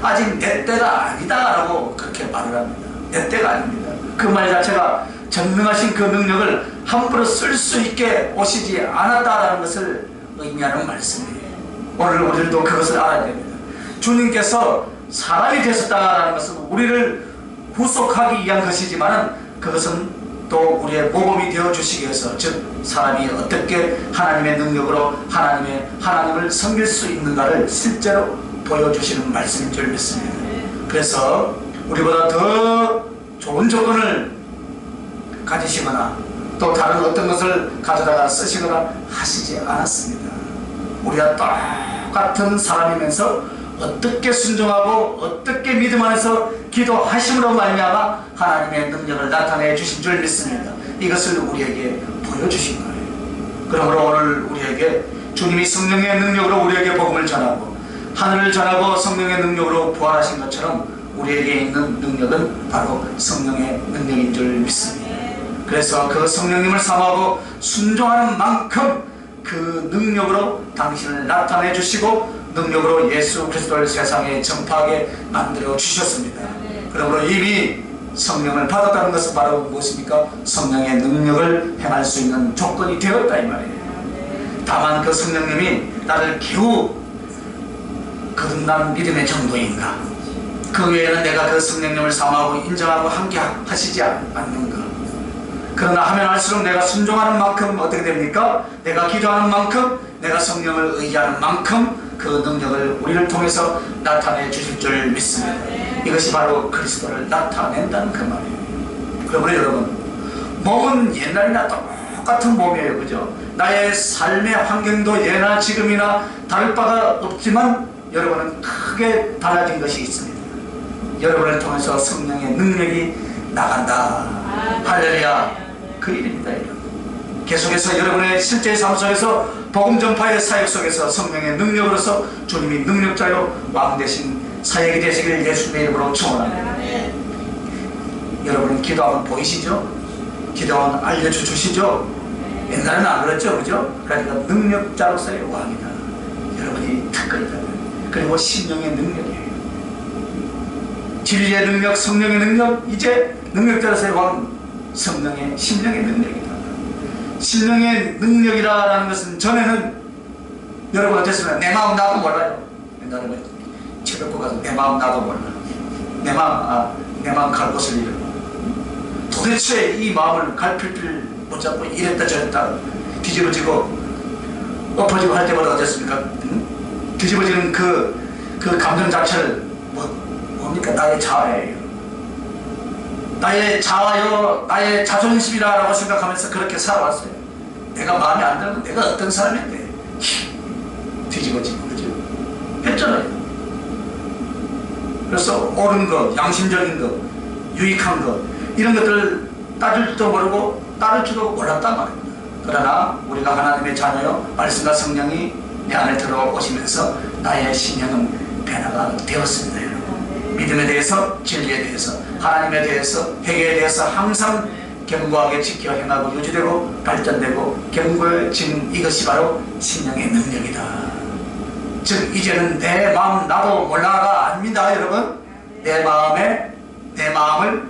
아직 내 때가 아니다 라고 그렇게 말을 합니다. 내 때가 아닙니다. 그 말 자체가 전능하신 그 능력을 함부로 쓸 수 있게 오시지 않았다라는 것을 의미하는 말씀이에요. 오늘 우리도 그것을 알아야 됩니다. 주님께서 사람이 되셨다라는 것은 우리를 구속하기 위한 것이지만 그것은 또 우리의 모범이 되어주시기 위해서, 즉 사람이 어떻게 하나님의 능력으로 하나님을 섬길 수 있는가를 실제로 보여주시는 말씀인 줄 믿습니다. 그래서 우리보다 더 좋은 조건을 가지시거나 또 다른 어떤 것을 가져다가 쓰시거나 하시지 않았습니다. 우리가 똑같은 사람이면서 어떻게 순종하고 어떻게 믿음 안에서 기도하심으로 말미암아 하나님의 능력을 나타내 주신 줄 믿습니다. 이것을 우리에게 보여주신 거예요. 그러므로 오늘 우리에게 주님이 성령의 능력으로 우리에게 복음을 전하고 하늘을 전하고 성령의 능력으로 부활하신 것처럼 우리에게 있는 능력은 바로 성령의 능력인 줄 믿습니다. 그래서 그 성령님을 사모하고 순종하는 만큼 그 능력으로 당신을 나타내 주시고 능력으로 예수 그리스도를 세상에 전파하게 만들어 주셨습니다. 그러므로 이미 성령을 받았다는 것은 바로 무엇입니까? 성령의 능력을 행할 수 있는 조건이 되었다 이 말이에요. 다만 그 성령님이 나를 겨우 거듭난 믿음의 정도인가, 그 외에는 내가 그 성령님을 사모하고 인정하고 함께하시지 않는가. 그러나 하면 할수록 내가 순종하는 만큼 어떻게 됩니까? 내가 기도하는 만큼, 내가 성령을 의지하는 만큼 그 능력을 우리를 통해서 나타내 주실 줄 믿습니다. 이것이 바로 그리스도를 나타낸다는 그 말이에요. 그러므로 여러분, 몸은 옛날이나 똑같은 몸이에요. 그죠? 나의 삶의 환경도 예나 지금이나 다를 바가 없지만 여러분은 크게 달라진 것이 있습니다. 여러분을 통해서 성령의 능력이 나간다. 할렐루야. 그 일입니다. 계속해서 여러분의 실제 삶 속에서 복음 전파의 사역 속에서 성령의 능력으로서 주님이 능력자요 왕 대신 사역이 되시길 예수님의 이름으로 축원합니다. 여러분 기도하면 보이시죠? 기도하면 알려주시죠? 옛날에는 안 그랬죠, 그죠? 그러니까 능력자로서의 왕이다. 여러분이 특권이다. 그리고 신령의 능력이에요. 진리의 능력, 성령의 능력, 이제 능력자로서의 왕, 성령의 신령의 능력이다. 신령의 능력이라는 것은 전에는 여러분 어땠습니까? 내 마음 나도 몰라요. 옛날에 체력고 가서 내 마음 나도 몰라. 내 마음 갈 곳을 잃어. 도대체 이 마음을 갈 필을 못 잡고 이랬다 저랬다 뒤집어지고 엎어지고 할 때마다 어땠습니까? 응? 뒤집어지는 그 감정 자체를 뭡니까? 나의 자아예요. 나의 자아요, 나의 자존심이라고 생각하면서 그렇게 살아왔어요. 내가 마음에 안 들면 내가 어떤 사람인데 뒤집어지고, 그죠? 했잖아요. 그래서 옳은 것, 양심적인 것, 유익한 것, 이런 것들을 따질 줄도 모르고 따를 줄도 몰랐단 말입니다. 그러나 우리가 하나님의 자녀요, 말씀과 성령이 내 안에 들어오시면서 나의 신령은 변화가 되었습니다. 여러분, 믿음에 대해서, 진리에 대해서, 하나님에 대해서, 회개에 대해서 항상 견고하게 지켜 행하고 유지되고 발전되고 견고해진 이것이 바로 신령의 능력이다. 즉 이제는 내 마음 나도 몰라가 아닙니다. 여러분, 내 마음을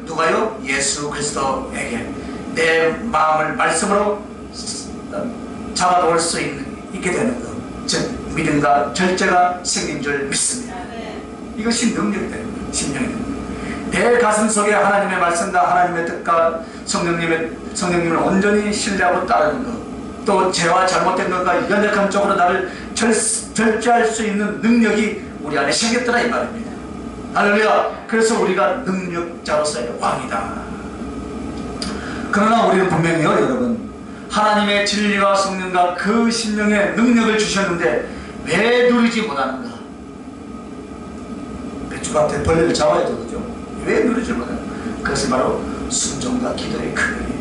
누가요? 예수 그리스도에게 내 마음을 말씀으로 잡아놓을 수 있게 되는 것, 즉 믿음과 절제가 생긴 줄 믿습니다. 이것이 능력이 됩니다. 신령이 됩니다. 내 가슴 속에 하나님의 말씀과 하나님의 뜻과 성령님을 온전히 신뢰하고 따르는 것, 또 죄와 잘못된 것과 연약한 쪽으로 나를 절제할 수 있는 능력이 우리 안에 생겼더라 이 말입니다. 할렐루야. 그래서 우리가 능력자로서의 왕이다. 그러나 우리는 분명히요, 여러분, 하나님의 진리와 성령과 그 신령의 능력을 주셨는데 왜 누리지 못하는가? 배추밭에 벌레를 잡아야 되거든요. 왜 누리지 못하는가? 그것이 바로 순종과 기도의 크기예요.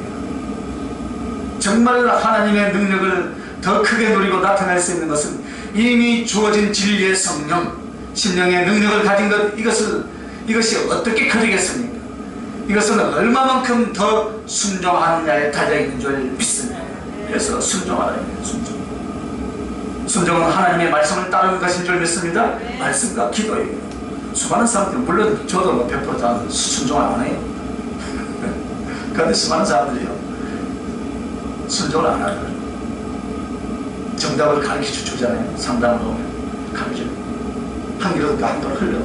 정말 하나님의 능력을 더 크게 누리고 나타낼 수 있는 것은 이미 주어진 진리의 성령, 신령의 능력을 가진 것, 이것이 어떻게 커지겠습니까? 이것은 얼마만큼 더 순종하느냐에 달려있는 줄 믿습니다. 그래서 순종하라. 순종은 하나님의 말씀을 따르는 것인 줄 믿습니다. 말씀과 기도예요. 수많은 사람들이, 물론 저도 100% 다 순종을 안 해요. 그런데 수많은 사람들이요, 순종을 안 하죠. 정답을 가르쳐 주잖아요. 상담을 오면 가르쳐. 한 길로 한돌 흘려.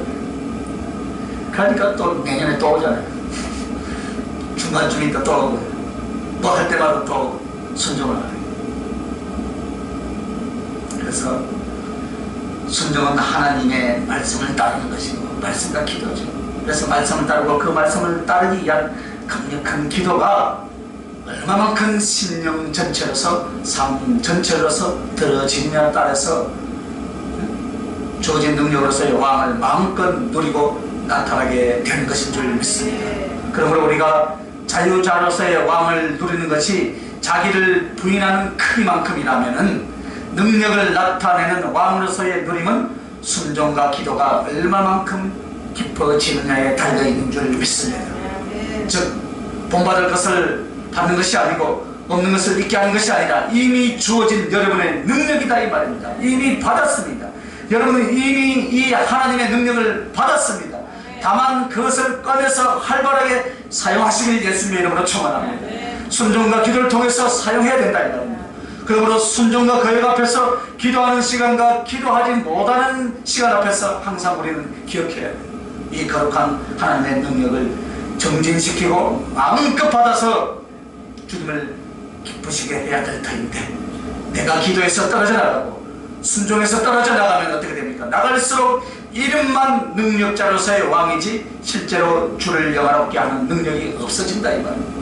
그러니까 또 내년에 또 오잖아요. 중간중에 있다 또 오고, 뭐 할 때마다 또 오고, 순종을 안 해요. 그래서 순종은 하나님의 말씀을 따르는 것이고, 말씀과 기도죠. 그래서 말씀을 따르고 그 말씀을 따르기 위한 강력한 기도가 얼마만큼 신령 전체로서, 삶 전체로서 들어지느냐에 따라서 주어진 능력으로서의 왕을 마음껏 누리고 나타나게 되는 것인 줄 믿습니다. 그러므로 우리가 자유자로서의 왕을 누리는 것이 자기를 부인하는 크기만큼이라면은 능력을 나타내는 왕으로서의 누림은 순종과 기도가 얼마만큼 깊어지느냐에 달려있는 줄 믿습니다. 즉 본받을 것을 받는 것이 아니고 없는 것을 잊게 하는 것이 아니라 이미 주어진 여러분의 능력이다 이 말입니다. 이미 받았습니다. 여러분은 이미 이 하나님의 능력을 받았습니다. 다만 그것을 꺼내서 활발하게 사용하시길 예수님의 이름으로 축원합니다. 순종과 기도를 통해서 사용해야 된다 이 말입니다. 그러므로 순종과 거역 앞에서 기도하는 시간과 기도하지 못하는 시간 앞에서 항상 우리는 기억해야 돼요. 이 거룩한 하나님의 능력을 정진시키고 마음껏 받아서 주님을 기쁘시게 해야 될 터인데, 내가 기도에서 떨어져 나가고 순종에서 떨어져 나가면 어떻게 됩니까? 나갈수록 이름만 능력자로서의 왕이지 실제로 주를 영화롭게 하는 능력이 없어진다 이 말입니다.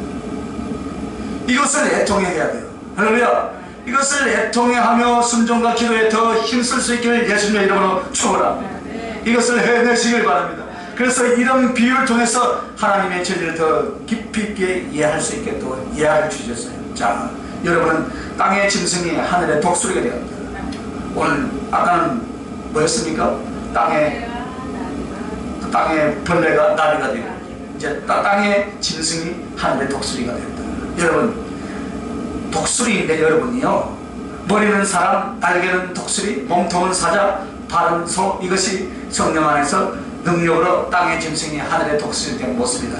이것을 애통해야 돼요. 할렐루야. 이것을 애통해하며 순종과 기도에 더 힘쓸 수 있기를 예수님의 이름으로 축원합니다. 이것을 해내시길 바랍니다. 그래서 이런 비유를 통해서 하나님의 진리를 더 깊이 있게 이해할 수 있게 또 이해를 주셨어요. 자, 여러분은 땅의 짐승이 하늘의 독수리가 되었다. 오늘 아까는 뭐였습니까? 땅의 벌레가 나비가 되고, 이제 땅의 짐승이 하늘의 독수리가 되었다. 여러분, 독수리인데 여러분이요, 머리는 사람, 날개는 독수리, 몸통은 사자, 발은 소, 이것이 성령 안에서 능력으로 땅의 짐승이 하늘의 독수리 된 모습이다.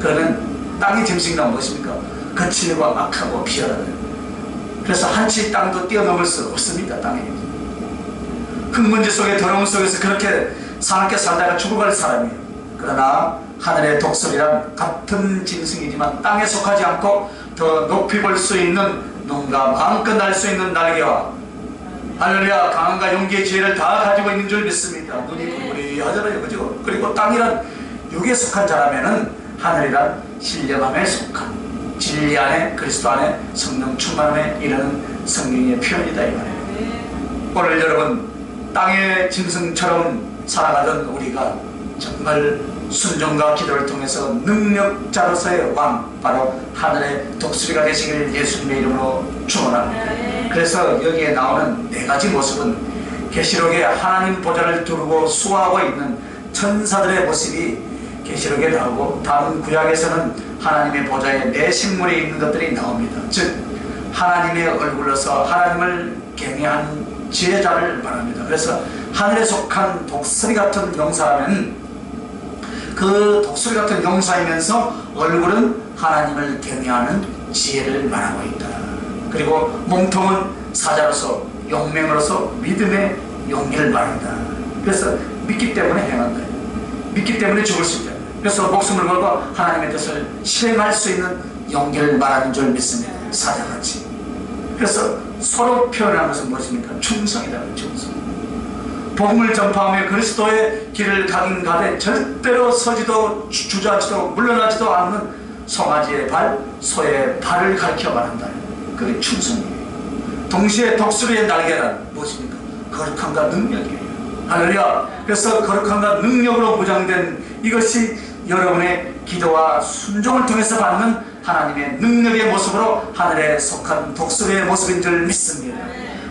그러면 땅의 짐승이란 무엇입니까? 거칠고 악하고 비열하다. 그래서 한치 땅도 뛰어넘을 수 없습니다. 땅에 흙먼지 속에 더러움 속에서 그렇게 사납게 살다가 죽어갈 사람이에요. 그러나 하늘의 독수리란 같은 짐승이지만 땅에 속하지 않고 더 높이 볼 수 있는 눈과 마음껏 날 수 있는 날개와 할렐루야 강함과 용기의 지혜를 다 가지고 있는 줄 믿습니다. 눈이 부리부리하잖아요, 그죠? 그리고 땅이란 육에 속한 자라면은 하늘이란 신령함에 속한 진리 안에 그리스도 안에 성령 충만함에 이르는 성령의 표현이다 이 말이에요. 오늘 여러분, 땅의 짐승처럼 살아가던 우리가 정말 순종과 기도를 통해서 능력자로서의 왕, 바로 하늘의 독수리가 되시길 예수님의 이름으로 축원합니다. 그래서 여기에 나오는 네 가지 모습은 계시록에 하나님 보좌를 두르고 수호하고 있는 천사들의 모습이 계시록에 나오고, 다른 구약에서는 하나님의 보좌에 네 식물이 있는 것들이 나옵니다. 즉 하나님의 얼굴로서 하나님을 경외한 지혜자를 말합니다. 그래서 하늘에 속한 독수리 같은 용사라면 그 독수리 같은 용사이면서 얼굴은 하나님을 경외하는 지혜를 말하고 있다. 그리고 몸통은 사자로서 용맹으로서 믿음의 용기를 말한다. 그래서 믿기 때문에 행한다. 믿기 때문에 죽을 수 있다. 그래서 목숨을 걸고 하나님의 뜻을 실행할 수 있는 용기를 말하는 줄 믿습니다. 사자같이. 그래서 서로 표현하는 것은 무엇입니까? 충성이다. 충성. 복음을 전파하며 그리스도의 길을 가긴 가되 절대로 서지도 주저하지도 물러나지도 않는 송아지의 발, 소의 발을 가르쳐 말한다. 그게 충성이에요. 동시에 독수리의 날개란 무엇입니까? 거룩함과 능력이에요. 할렐루야. 그래서 거룩함과 능력으로 무장된 이것이 여러분의 기도와 순종을 통해서 받는 하나님의 능력의 모습으로 하늘에 속한 독수리의 모습인 줄 믿습니다.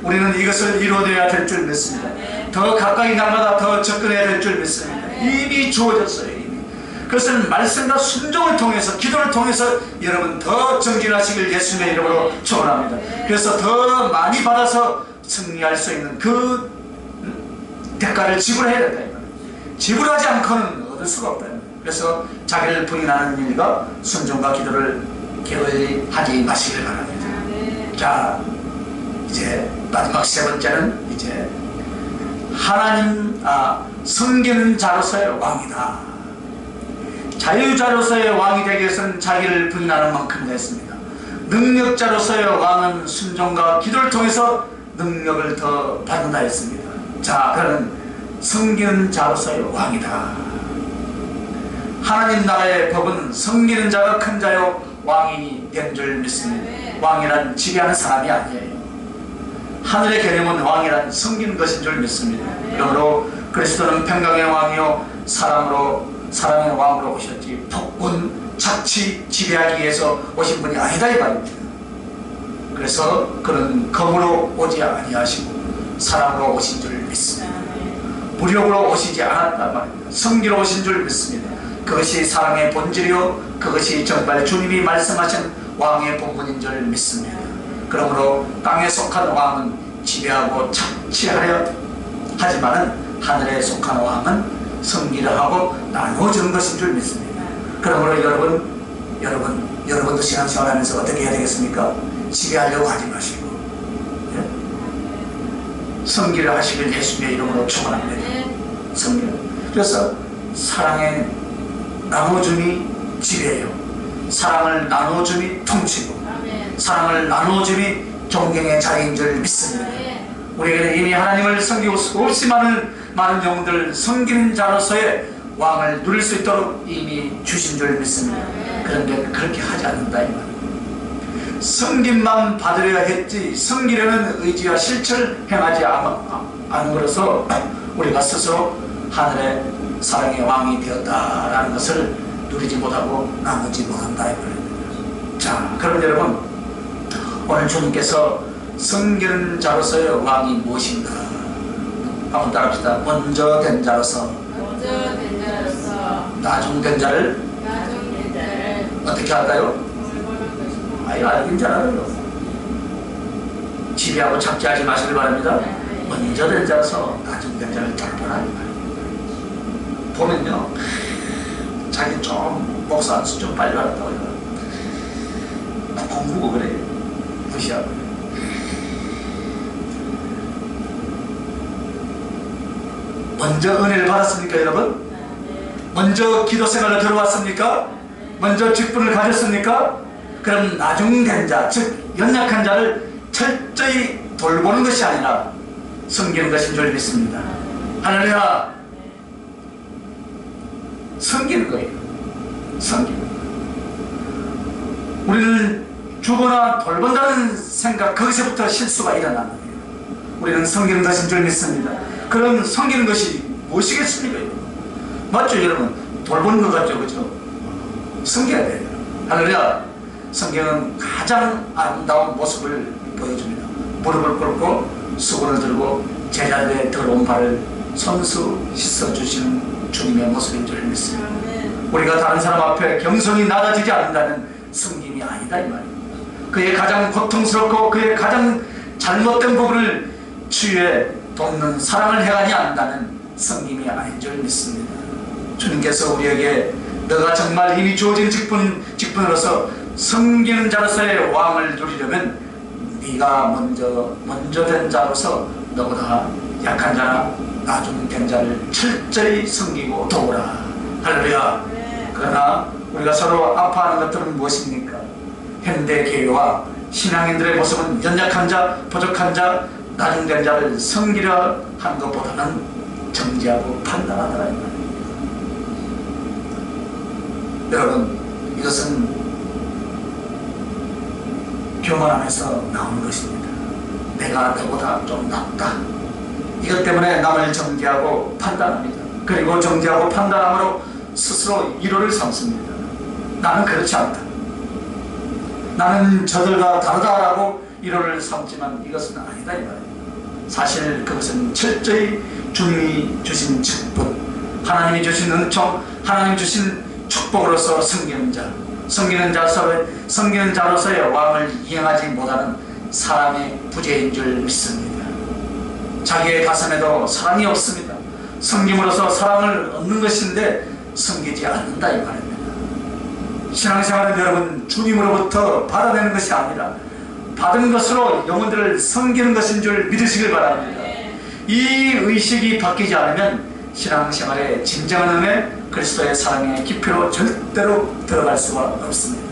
우리는 이것을 이루어내야 될 줄 믿습니다. 더 가까이 날마다 더 접근해야 될 줄 믿습니다. 이미 주어졌어요. 이미. 그것은 말씀과 순종을 통해서, 기도를 통해서 여러분 더 정진하시길 예수님의 이름으로 축원합니다. 그래서 더 많이 받아서 승리할 수 있는 그 대가를 지불해야 된다. 지불하지 않고는 얻을 수가 없다. 그래서 자기를 부인하는 일과 순종과 기도를 게을리 하지 마시길 바랍니다. 자, 이제 마지막 세 번째는 이제 하나님, 섬기는 자로서의 왕이다. 자유자로서의 왕이 되기 위해서는 자기를 부인하는 만큼 됐습니다. 능력자로서의 왕은 순종과 기도를 통해서 능력을 더 받는다 했습니다. 자, 그는 섬기는 자로서의 왕이다. 하나님 나라의 법은 섬기는 자가 큰 자요 왕이 된 줄 믿습니다. 왕이란 지배하는 사람이 아니에요. 하늘의 개념은 왕이란 섬기는 것인 줄 믿습니다. 그러므로 그리스도는 평강의 왕이요 사랑의 왕으로 오셨지 폭군 착취 지배하기 위해서 오신 분이 아니다 이 말입니다. 그래서 그는 검으로 오지 아니하시고 사랑으로 오신 줄 믿습니다. 무력으로 오시지 않았단 말입니다. 섬기러 오신 줄 믿습니다. 그것이 사랑의 본질이요 그것이 정말 주님이 말씀하신 왕의 본분인 줄 믿습니다. 그러므로 땅에 속한 왕은 지배하고 착취하려 하지만은 하늘에 속한 왕은 섬기려 하고 나누어주는 것인 줄 믿습니다. 그러므로 여러분도 신앙생활하면서 어떻게 해야 되겠습니까? 지배하려고 하지 마시고 섬기려 하시길 예수님의 이름으로 축원합니다. 섬기려. 그래서 사랑의 나눠줌이 지배예요. 사랑을 나눠줌이 통치고 사랑을 나눠줌이 존경의 자리인 줄 믿습니다. 우리에게는 이미 하나님을 섬기고 수없이 많은 영혼들 섬기는 자로서의 왕을 누릴 수 있도록 이미 주신 줄 믿습니다. 그런데 그렇게 하지 않는다 이 말이에요. 섬김만 받으려야 했지 섬기려는 의지와 실천을 행하지 않음으로써 우리가 스스로 하늘의 사랑의 왕이 되었다라는 것을 누리지 못하고 나누지 못한다 이 말입니다. 자, 그럼 여러분 오늘 주님께서 섬기는 자로서의 왕이 무엇인가 한번 따라합시다. 먼저 된 자로서 나중된 자를 어떻게 할까요? 아유, 알긴 잘 알아요. 지배하고 착취하지 마시길 바랍니다. 먼저 된 자로서 나중된 자를 돌보라. 보면요, 자기 좀 목사 안수 좀 빨리 받았다고 해요. 공부고 그래. 무시하고. 먼저 은혜를 받았습니까, 여러분? 먼저 기도 생활을 들어왔습니까? 먼저 직분을 가졌습니까? 그럼 나중된 자, 즉 연약한 자를 철저히 돌보는 것이 아니라 섬기는 것인 줄 믿습니다. 할렐루야. 섬기는 거예요. 섬기는 거예요. 우리는 주거나 돌본다는 생각, 거기서부터 실수가 일어나는 거예요. 우리는 섬기는 것인 줄 믿습니다. 그럼 섬기는 것이 무엇이겠습니까? 맞죠, 여러분? 돌보는 것 같죠, 그죠? 섬겨야 돼요. 할렐루야. 성경은 가장 아름다운 모습을 보여줍니다. 무릎을 꿇고 수건을 들고 제자들의 더러운 발을 손수 씻어주시는 주님의 모습인 줄 믿습니다. 우리가 다른 사람 앞에 겸손히 낮아지지 않는다는 섬김이 아니다 이 말입니다. 그의 가장 고통스럽고 그의 가장 잘못된 부분을 치유해 돕는 사랑을 행하지 않는다는 섬김이 아닌 줄 믿습니다. 주님께서 우리에게 너가 정말 이미 주어진 직분으로서 섬기는 자로서의 왕을 누리려면 네가 먼저 된 자로서 너보다 약한 자나 나중된 자를 철저히 섬기고 도우라. 할렐루야. 그러나 우리가 서로 아파하는 것들은 무엇입니까? 현대 교회와 신앙인들의 모습은 연약한 자, 부족한 자, 나중된 자를 섬기려 하는 것보다는 정죄하고 판단하더라. 여러분, 이것은 교만 안에서 나오는 것입니다. 내가 너보다 좀 낫다. 이것 때문에 남을 정죄하고 판단합니다. 그리고 정죄하고 판단함으로 스스로 위로를 삼습니다. 나는 그렇지 않다. 나는 저들과 다르다라고 위로를 삼지만 이것은 아니다 이 말입니다. 사실 그것은 철저히 주님이 주신 직분, 하나님이 주신 은총, 하나님이 주신 축복으로서 섬기는 자로서의 왕을 이행하지 못하는 사람의 부재인 줄 믿습니다. 자기의 가슴에도 사랑이 없습니다. 섬김으로써 사랑을 얻는 것인데 섬기지 않는다 이 말입니다. 신앙생활은 여러분 주님으로부터 받아내는 것이 아니라 받은 것으로 영혼들을 섬기는 것인 줄 믿으시길 바랍니다. 이 의식이 바뀌지 않으면 신앙생활의 진정한 은혜, 그리스도의 사랑의 깊이로 절대로 들어갈 수가 없습니다.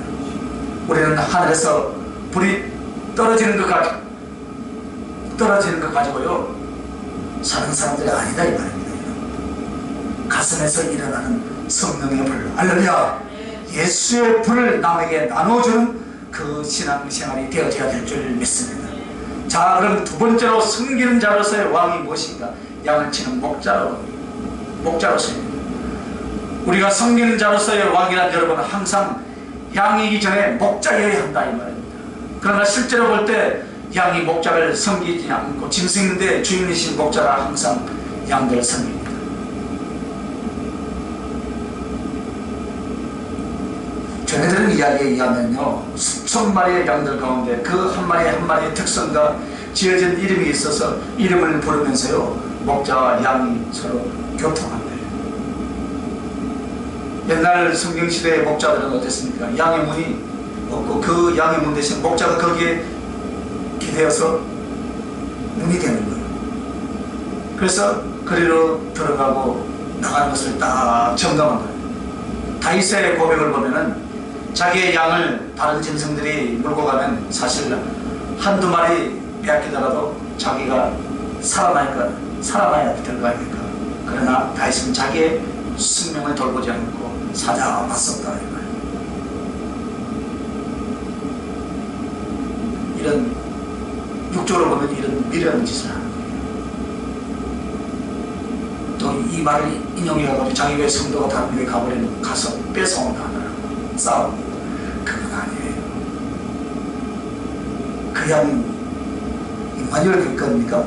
우리는 하늘에서 불이 떨어지는 것 가지고요 사는 사람들이 아니다 이 말입니다. 가슴에서 일어나는 성령의 불, 할렐루야. 예수의 불을 남에게 나눠주는 그 신앙생활이 되어져야 될 줄 믿습니다. 자, 그럼 두 번째로 섬기는 자로서의 왕이 무엇인가? 양을 치는 목자로서입니다. 우리가 섬기는 자로서의 왕이란 여러분 항상 양이기 전에 목자여야 한다 이 말입니다. 그러나 실제로 볼 때 양이 목자를 섬기지 않고 짐승인데 주인이신 목자가 항상 양들을 섬깁니다. 전해 들은 이야기에 의하면요, 수천 마리의 양들 가운데 그 한 마리 한 마리의 특성과 지어진 이름이 있어서 이름을 부르면서요, 목자와 양이 서로 교통한대요. 옛날 성경시대의 목자들은 어땠습니까? 양의 문이 없고 그 양의 문 대신 목자가 거기에 기대어서 문이 되는 거예요. 그래서 그리로 들어가고 나가는 것을 딱 점검한 거예요. 다윗의 고백을 보면은 자기의 양을 다른 짐승들이 물고 가면 사실 한두 마리 빼앗기더라도 자기가 살아나야 들어가야 되니까. 그러나 다윗은 자기의 생명을 돌보지 않고 사자와 맞섰다. 이런 육적으로 보면 이런 미련한 짓을 하는 거예요. 또 이 말을 인용해가지고 자기 왜 성도가 다른 데 가버리는 가서 뺏어온다 하더라고. 싸움. 그건 아니에요. 그 양이 임마누엘 교회 겁니까?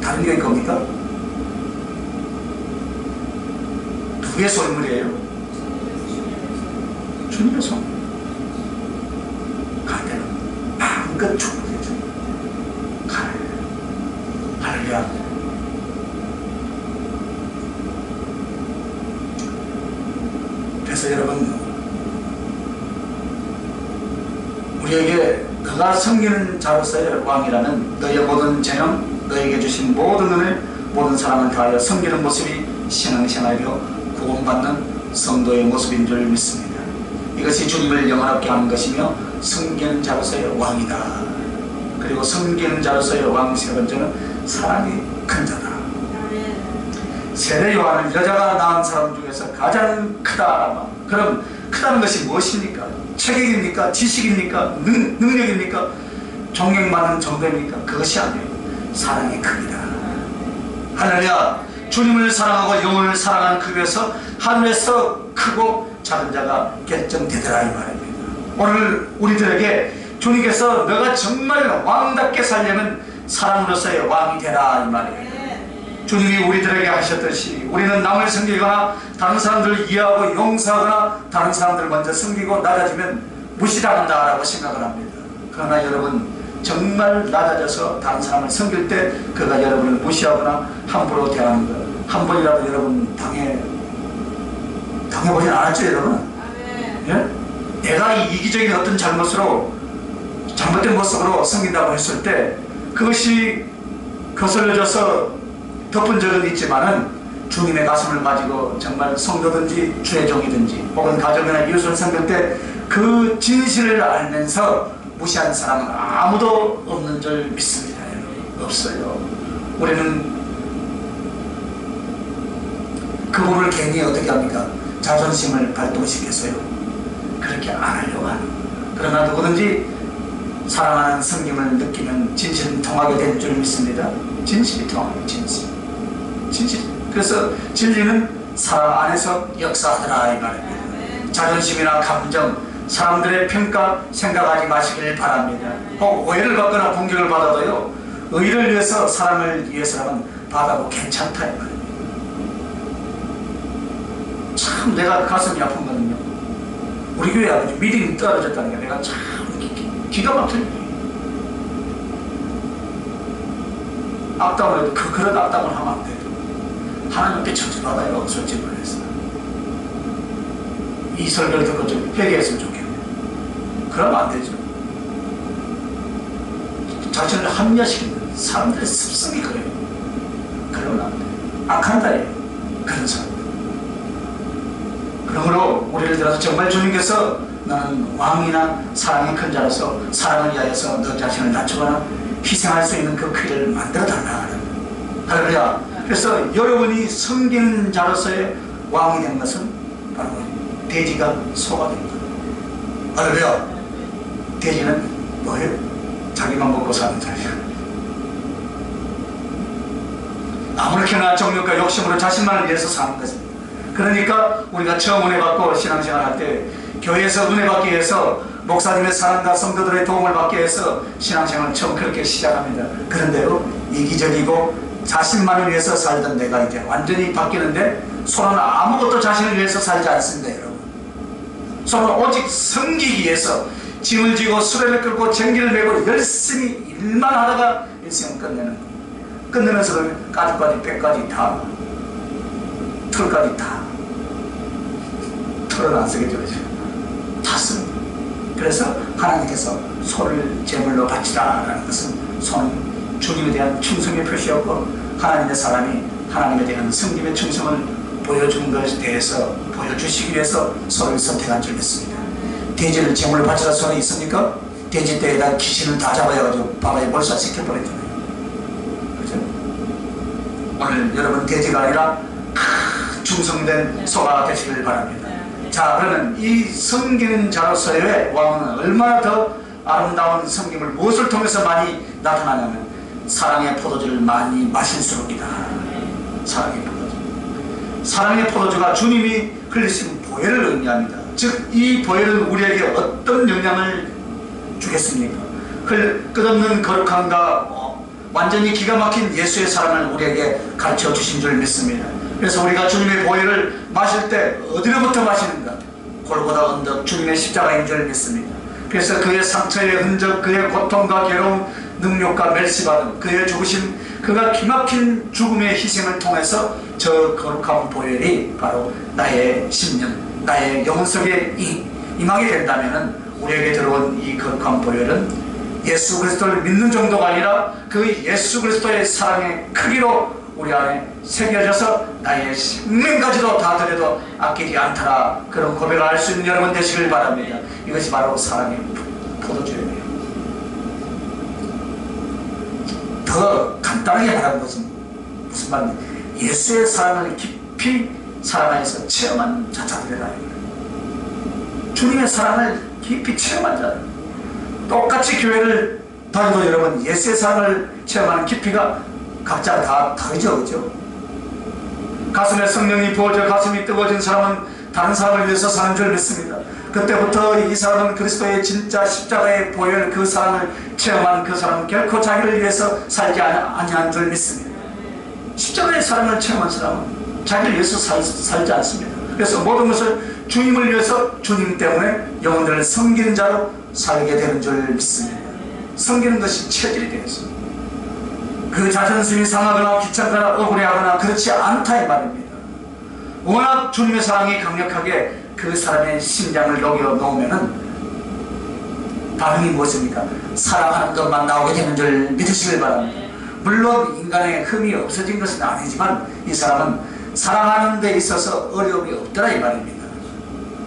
다른 교회 겁니까? 누구의 소유물이에요? 주님의 소유물. 갈 때는 마음껏 축복해줘. 할렐루야. 그래서 여러분, 우리에게 그가 섬기는 자로서의 왕이라는 너의 모든 재능, 너에게 주신 모든 은혜, 모든 사랑을 다하여 섬기는 모습이 신앙생활이요 구원받는 성도의 모습인 줄 믿습니다. 이것이 주님을 영원하게 하는 것이며 섬기는 자로서의 왕이다. 그리고 섬기는 자로서의 왕 세 번째는 사랑이 큰 자다. 세례 요한은 여자가 낳은 사람 중에서 가장 크다. 그럼 크다는 것이 무엇입니까? 체격입니까? 지식입니까? 능력입니까? 존경받는 정도입니까? 그것이 아니에요. 사랑이 크기다. 할렐루야. 주님을 사랑하고 영혼을 사랑하는 그 위에서 하늘에서 크고 작은 자가 결정되더라 이 말입니다. 오늘 우리들에게 주님께서 너가 정말 왕답게 살려면 사랑으로서의 왕이 되라 이 말이에요. 주님이 우리들에게 하셨듯이 우리는 남을 섬기거나 다른 사람들을 이해하고 용서하거나 다른 사람들을 먼저 섬기고 낮아지면 무시당한다 라고 생각을 합니다. 그러나 여러분, 정말 낮아져서 다른 사람을 섬길 때 그가 여러분을 무시하거나 함부로 대하는 것 한 번이라도 여러분 당해보진 않았죠 여러분? 예? 내가 이기적인 어떤 잘못된 모습으로 섬긴다고 했을 때 그것이 거슬려져서 덮은 적은 있지만은 주님의 가슴을 가지고 정말 성도든지 주의 종이든지 혹은 가정이나 이웃을 섬길 때 그 진실을 알면서 무시하는 사람은 아무도 없는 줄 믿습니다. 없어요. 우리는 그분을 괜히 어떻게 합니까? 자존심을 발동시켰어요. 그렇게 안 하려고 하는. 그러나 누구든지 사랑하는 섬김을 느끼면 진실은 통하게 될 줄 믿습니다. 진실이 통하는 진실. 그래서 진리는 사랑 안에서 역사하더라 이 말입니다. 자존심이나 감정, 사람들의 평가 생각하지 마시길 바랍니다. 혹 오해를 받거나 공격을 받아도요, 의를 위해서 사람을 위해서라면 받아도 괜찮다 이 말입니다. 참 내가 가슴이 아픈 거는요, 우리 교회 아버지 믿음이 떨어졌다는 게 내가 참 기가 막혀요. 악담을 해도 그런 악담을 하면 안 돼요. 하나님께 저주받아요. 솔직히 말해서 이 설교를 듣고 좀 회개했으면 좋겠네요. 그러면 안 되죠. 자신을 합리화시키는 사람들의 습성이 그래요. 그러면 안 돼요. 악한 자예요. 그런 사람들. 그러므로 우리를 들어서 정말 주님께서 너는 왕이나 사랑이 큰 자로서 사랑을 위하여서 너 자신을 낮추거나 희생할 수 있는 그 길을 만들어 달라. 할렐루야. 그래서 여러분이 섬기는 자로서의 왕이 된 것은 바로 돼지가 소가 된 거예요. 할렐루야. 돼지는 뭐예요? 자기만 먹고 사는 자예요. 아무렇게나 정욕과 욕심으로 자신만을 위해서 사는 것입니다. 그러니까 우리가 처음 은혜 받고 신앙생활 할 때 교회에서 은혜 받기 위해서 목사님의 사랑과 성도들의 도움을 받기 위해서 신앙생활을 처음 그렇게 시작합니다. 그런데도 이기적이고 자신만을 위해서 살던 내가 이제 완전히 바뀌는데, 손은 아무것도 자신을 위해서 살지 않습니다. 여러분, 손은 오직 섬기기 위해서 짐을 지고 수레를 끌고 쟁기를 메고 열심히 일만 하다가 일생을 끝내면서 가죽까지 뼈까지 다 털까지 다 털은 안 쓰겠죠, 그죠? 다 씁니다. 그래서 하나님께서 소를 제물로 바치라라는 것은 소는 주님에 대한 충성의 표시였고, 하나님의 사람이 하나님에 대한 성김의 충성을 보여주는 것에 대해서 보여주시기 위해서 소를 선택한 줄 믿습니다. 돼지를 제물로 바치라 소는 있습니까? 돼지 떼에다 귀신을 다 잡아가지고 바다에 몰살시켜버렸잖아요. 그죠? 오늘 여러분 돼지가 아니라 충성된 소가 되시길 바랍니다. 자, 그러면 이 섬기는 자로서의 왕은 얼마나 더 아름다운 섬김을 무엇을 통해서 많이 나타나냐면 사랑의 포도주를 많이 마실수록이다. 사랑의 포도주. 사랑의 포도주가 주님이 흘리신 보혈을 의미합니다. 즉 이 보혈은 우리에게 어떤 영향을 주겠습니까? 끝없는 거룩함과 완전히 기가 막힌 예수의 사랑을 우리에게 가르쳐 주신 줄 믿습니다. 그래서 우리가 주님의 보혈을 마실 때 어디로부터 마시는가? 골고다 언덕 주님의 십자가인 줄 믿습니다. 그래서 그의 상처의 흔적, 그의 고통과 괴로움, 능력과 멸시받음, 그의 죽으심, 그가 기막힌 죽음의 희생을 통해서 저 거룩한 보혈이 바로 나의 심령, 나의 영혼 속에 임하게 된다면 우리에게 들어온 이 거룩한 보혈은 예수 그리스도를 믿는 정도가 아니라 그 예수 그리스도의 사랑의 크기로 우리 안에 새겨져서 나의 생명까지도 다 드려도 아끼지 않더라, 그런 고백을 할 수 있는 여러분 되시길 바랍니다. 이것이 바로 사랑의 포도주예요. 더 간단하게 말하는 것은 무슨 말입니까? 예수의 사랑을 깊이 사랑 안에서 체험한 자들이라. 주님의 사랑을 깊이 체험한 자. 똑같이 교회를 다니도 여러분 예수의 사랑을 체험하는 깊이가 각자 다 다르죠, 그죠? 가슴에 성령이 부어져 가슴이 뜨거워진 사람은 다른 사람을 위해서 사는 줄 믿습니다. 그때부터 이 사람은 그리스도의 진짜 십자가의 보혈, 그 사랑을 체험한 그 사람은 결코 자기를 위해서 살지 아니한 줄 믿습니다. 십자가의 사랑을 체험한 사람은 자기를 위해서 살지 않습니다. 그래서 모든 것을 주님을 위해서 주님 때문에 영혼들을 섬기는 자로 살게 되는 줄 믿습니다. 섬기는 것이 체질이 되었습니다. 그 자존심이 상하거나 귀찮거나 억울해하거나 그렇지 않다 이 말입니다. 워낙 주님의 사랑이 강력하게 그 사람의 심장을 녹여 놓으면은 반응이 무엇입니까? 사랑하는 것만 나오게 되는 줄 믿으시길 바랍니다. 물론 인간의 흠이 없어진 것은 아니지만 이 사람은 사랑하는 데 있어서 어려움이 없더라 이 말입니다.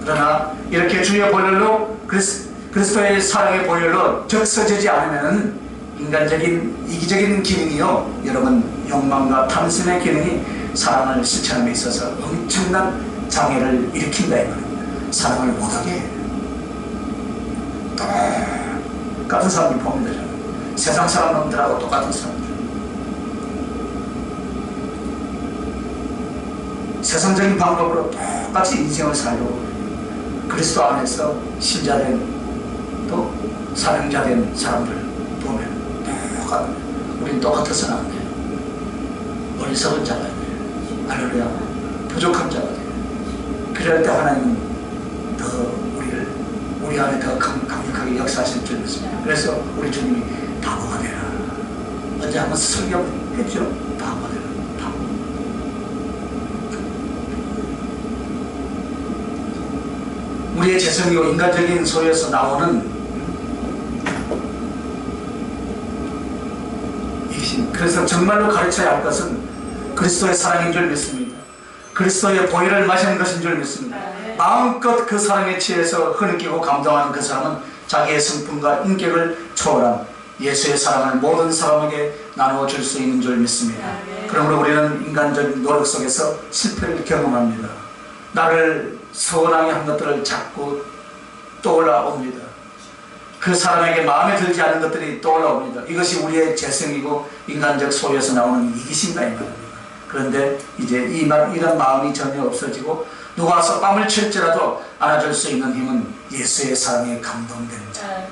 그러나 이렇게 주의 보혈로 그리스도의 사랑의 보혈로 적셔지지 않으면 인간적인 이기적인 기능이요, 여러분 욕망과 탐심의 기능이 사랑을 실천함에 있어서 엄청난 장애를 일으킨다 이 말입니다. 사랑을 못하게 해요. 똑같은 사람들 보면 되잖아요. 세상 사람들하고 똑같은 사람들. 세상적인 방법으로 똑같이 인생을 살고 그리스도 안에서 신자된 또 사명자된 사람들 보면 우리는 똑같아서는 안 돼요. 어리석은 자가 돼요. 할렐루야. 부족한 자가 돼요. 그럴 때 하나님은 더 우리 안에 더 강력하게 역사하실 줄 믿습니다. 그래서 우리 주님이 바보가 되라. 언제 한번 설교했죠? 바보가 되라. 바보. 우리의 재성이고 인간적인 소리에서 나오는 그래서 정말로 가르쳐야 할 것은 그리스도의 사랑인 줄 믿습니다. 그리스도의 보혈을 마시는 것인 줄 믿습니다. 마음껏 그 사랑에 취해서 흐느끼고 감동하는 그 사람은 자기의 성품과 인격을 초월한 예수의 사랑을 모든 사람에게 나누어 줄 수 있는 줄 믿습니다. 그러므로 우리는 인간적인 노력 속에서 실패를 경험합니다. 나를 서운하게 한 것들을 자꾸 떠올라옵니다. 그 사람에게 마음에 들지 않은 것들이 떠올라옵니다. 이것이 우리의 재성이고 인간적 소유에서 나오는 이기심이다 이 말입니다. 그런데 이제 이런 마음이 전혀 없어지고 누가 와서 뺨을 칠지라도 안아줄 수 있는 힘은 예수의 사랑에 감동된 자,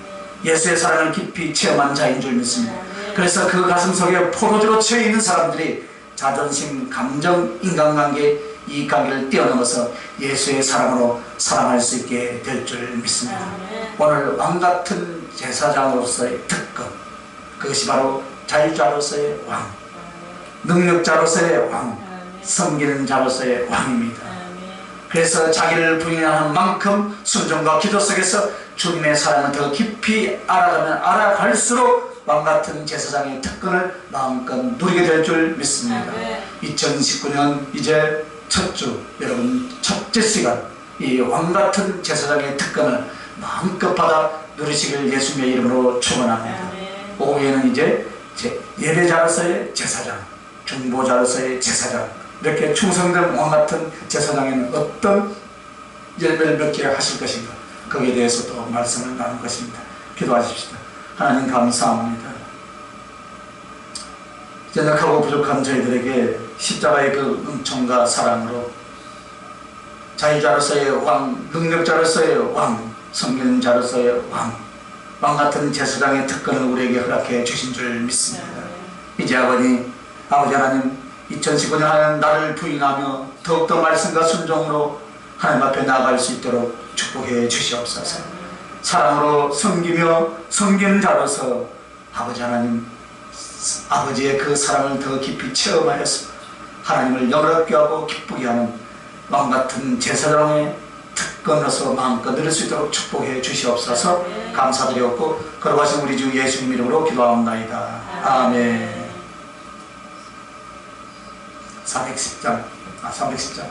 예수의 사랑을 깊이 체험한 자인 줄 믿습니다. 그래서 그 가슴 속에 포도주로 채여 있는 사람들이 자존심, 감정, 인간관계 이익관계를 뛰어넘어서 예수의 사랑으로 사랑할 수 있게 될 줄 믿습니다. 오늘 왕같은 제사장으로서의 특권, 그것이 바로 자유자로서의 왕, 능력자로서의 왕, 섬기는 자로서의 왕입니다. 그래서 자기를 부인하는 만큼 순종과 기도 속에서 주님의 사랑을 더 깊이 알아가면 알아갈수록 왕같은 제사장의 특권을 마음껏 누리게 될 줄 믿습니다. 2019년 이제 첫 주, 여러분 첫째 시간 이 왕같은 제사장의 특권을 마음껏 받아 누리시길 예수님의 이름으로 축원합니다. 오후에는 이제 예배자로서의 제사장, 중보자로서의 제사장, 이렇게 충성된 왕같은 제사장에는 어떤 열매를 맺게 하실 것인가, 거기에 대해서 또 말씀을 나눌 것입니다. 기도하십시다. 하나님 감사합니다. 연약하고 부족한 저희들에게 십자가의 그 은총과 사랑으로 자유자로서의 왕, 능력자로서의 왕, 섬기는 자로서의 왕, 왕같은 제사장의 특권을 우리에게 허락해 주신 줄 믿습니다. 이제 아버지 하나님, 2019년 하나님 나를 부인하며 더욱더 말씀과 순종으로 하나님 앞에 나아갈 수 있도록 축복해 주시옵소서. 사랑으로 섬기며 섬기는 자로서 아버지 하나님, 아버지의 그 사랑을 더 깊이 체험하여서 하나님을 영화롭게 하고 기쁘게 하는 왕같은 제사장의 특권으로서 마음껏 누릴 수 있도록 축복해 주시옵소서. 감사드리옵고 걸어가신 우리 주 예수님 이름으로 기도하옵나이다. 아멘. 410장